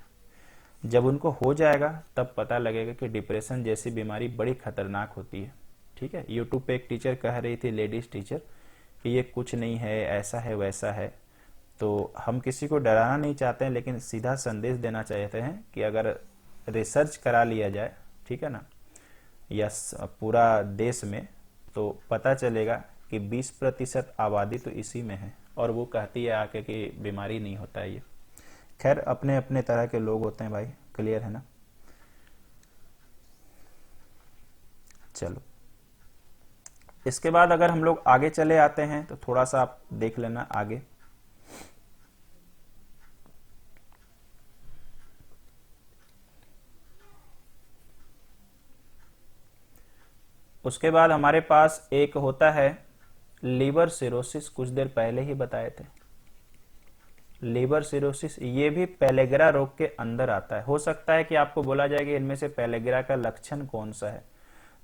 जब उनको हो जाएगा तब पता लगेगा कि डिप्रेशन जैसी बीमारी बड़ी खतरनाक होती है, ठीक है। यूट्यूब पे एक टीचर कह रही थी, लेडीज टीचर, कि ये कुछ नहीं है, ऐसा है वैसा है। तो हम किसी को डराना नहीं चाहते हैं, लेकिन सीधा संदेश देना चाहते हैं कि अगर रिसर्च करा लिया जाए, ठीक है ना, या पूरा देश में, तो पता चलेगा कि 20% आबादी तो इसी में है, और वो कहती है आके कि बीमारी नहीं होता है ये। खैर, अपने अपने तरह के लोग होते हैं भाई, क्लियर है ना। चलो, इसके बाद अगर हम लोग आगे चले आते हैं तो थोड़ा सा आप देख लेना आगे। उसके बाद हमारे पास एक होता है लीवर सिरोसिस, कुछ देर पहले ही बताए थे। लीवर सिरोसिस ये भी पेलेग्रा रोग के अंदर आता है। हो सकता है कि आपको बोला जाए कि इनमें से पेलेग्रा का लक्षण कौन सा है,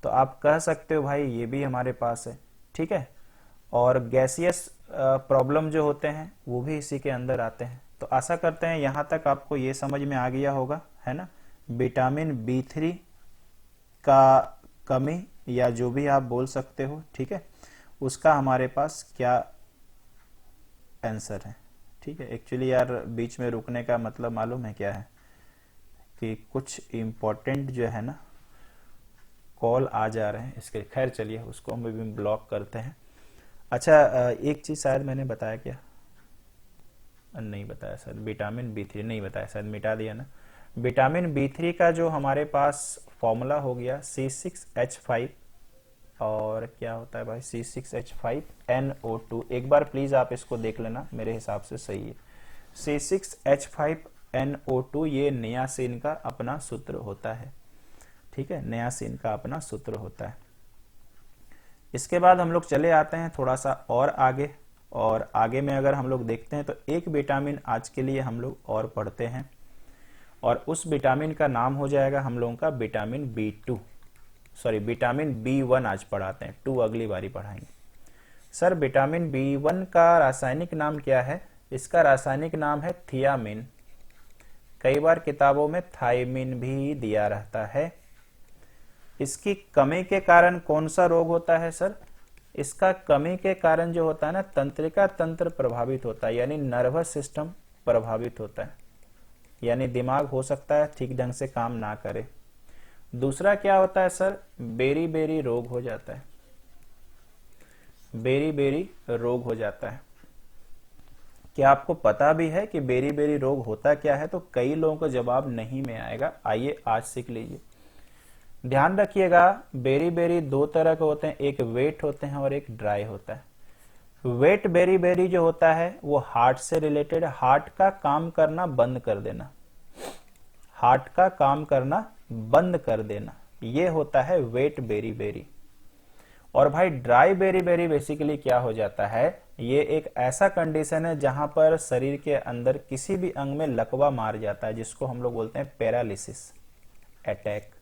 तो आप कह सकते हो भाई ये भी हमारे पास है, ठीक है। और गैसियस प्रॉब्लम जो होते हैं वो भी इसी के अंदर आते हैं। तो आशा करते हैं यहां तक आपको ये समझ में आ गया होगा, है ना। विटामिन बी3 का कमी, या जो भी आप बोल सकते हो, ठीक है, उसका हमारे पास क्या आंसर है, ठीक है। एक्चुअली यार बीच में रुकने का मतलब मालूम है क्या है, कि कुछ इम्पोर्टेंट जो है ना कॉल आ जा रहे हैं इसके, खैर चलिए उसको हम भी ब्लॉक करते हैं। अच्छा एक चीज शायद मैंने बताया क्या, नहीं बताया शायद, विटामिन B3 नहीं बताया शायद, मिटा दिया ना। विटामिन B3 का जो हमारे पास फॉर्मूला हो गया C6H5, और क्या होता है भाई C6H5NO2, एक बार प्लीज आप इसको देख लेना, मेरे हिसाब से सही है। C6H5NO2 ये नियासिन का अपना सूत्र होता है, ठीक है, नियासिन का अपना सूत्र होता है। इसके बाद हम लोग चले आते हैं थोड़ा सा और आगे, और आगे में अगर हम लोग देखते हैं तो एक विटामिन आज के लिए हम लोग और पढ़ते हैं, और उस विटामिन का नाम हो जाएगा हम लोगों का vitamin B2, sorry vitamin B1 आज पढ़ाते हैं, 2 अगली बारी पढ़ाएंगे। सर विटामिन B1 का रासायनिक नाम क्या है? इसका रासायनिक नाम है थियामिन, कई बार किताबों में थायमिन भी दिया रहता है। इसकी कमी के कारण कौन सा रोग होता है सर? इसका कमी के कारण जो होता है ना, तंत्रिका तंत्र प्रभावित होता है, यानी नर्वस सिस्टम प्रभावित होता है, यानी दिमाग हो सकता है ठीक ढंग से काम ना करे। दूसरा क्या होता है सर? बेरी बेरी रोग हो जाता है, बेरी बेरी रोग हो जाता है। क्या आपको पता भी है कि बेरी बेरी रोग होता क्या है? तो कई लोगों को जवाब नहीं में आएगा, आइए आज सीख लीजिए। ध्यान रखिएगा, बेरी बेरी 2 तरह के होते हैं, एक वेट होते हैं और एक ड्राई होता है। वेट बेरी बेरी जो होता है वो हार्ट से रिलेटेड, हार्ट का काम करना बंद कर देना, हार्ट का काम करना बंद कर देना, ये होता है वेट बेरी बेरी। और भाई ड्राई बेरी बेरी बेसिकली क्या हो जाता है, ये एक ऐसा कंडीशन है जहां पर शरीर के अंदर किसी भी अंग में लकवा मार जाता है, जिसको हम लोग बोलते हैं पैरालिसिस अटैक।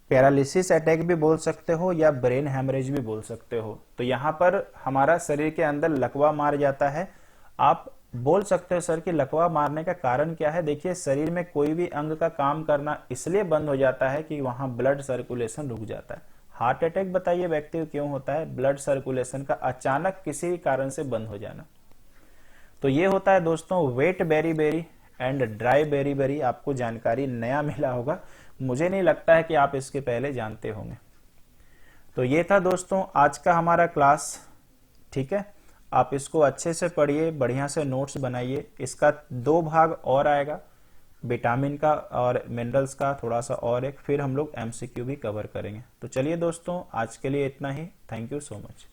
पैरालिसिस अटैक भी बोल सकते हो या ब्रेन हैमरेज भी बोल सकते हो। तो यहां पर हमारा शरीर के अंदर लकवा मार जाता है। आप बोल सकते हो सर कि लकवा मारने का कारण क्या है? देखिए, शरीर में कोई भी अंग का काम करना इसलिए बंद हो जाता है कि वहां ब्लड सर्कुलेशन रुक जाता है। हार्ट अटैक बताइए व्यक्ति को क्यों होता है? ब्लड सर्कुलेशन का अचानक किसी भी कारण से बंद हो जाना। तो ये होता है दोस्तों wet beriberi and dry beriberi. आपको जानकारी नया मिला होगा, मुझे नहीं लगता है कि आप इसके पहले जानते होंगे। तो ये था दोस्तों आज का हमारा क्लास, ठीक है। आप इसको अच्छे से पढ़िए, बढ़िया से नोट्स बनाइए। इसका 2 भाग और आएगा, विटामिन का और मिनरल्स का थोड़ा सा और एक, फिर हम लोग MCQ भी कवर करेंगे। तो चलिए दोस्तों आज के लिए इतना ही, थैंक यू सो मच।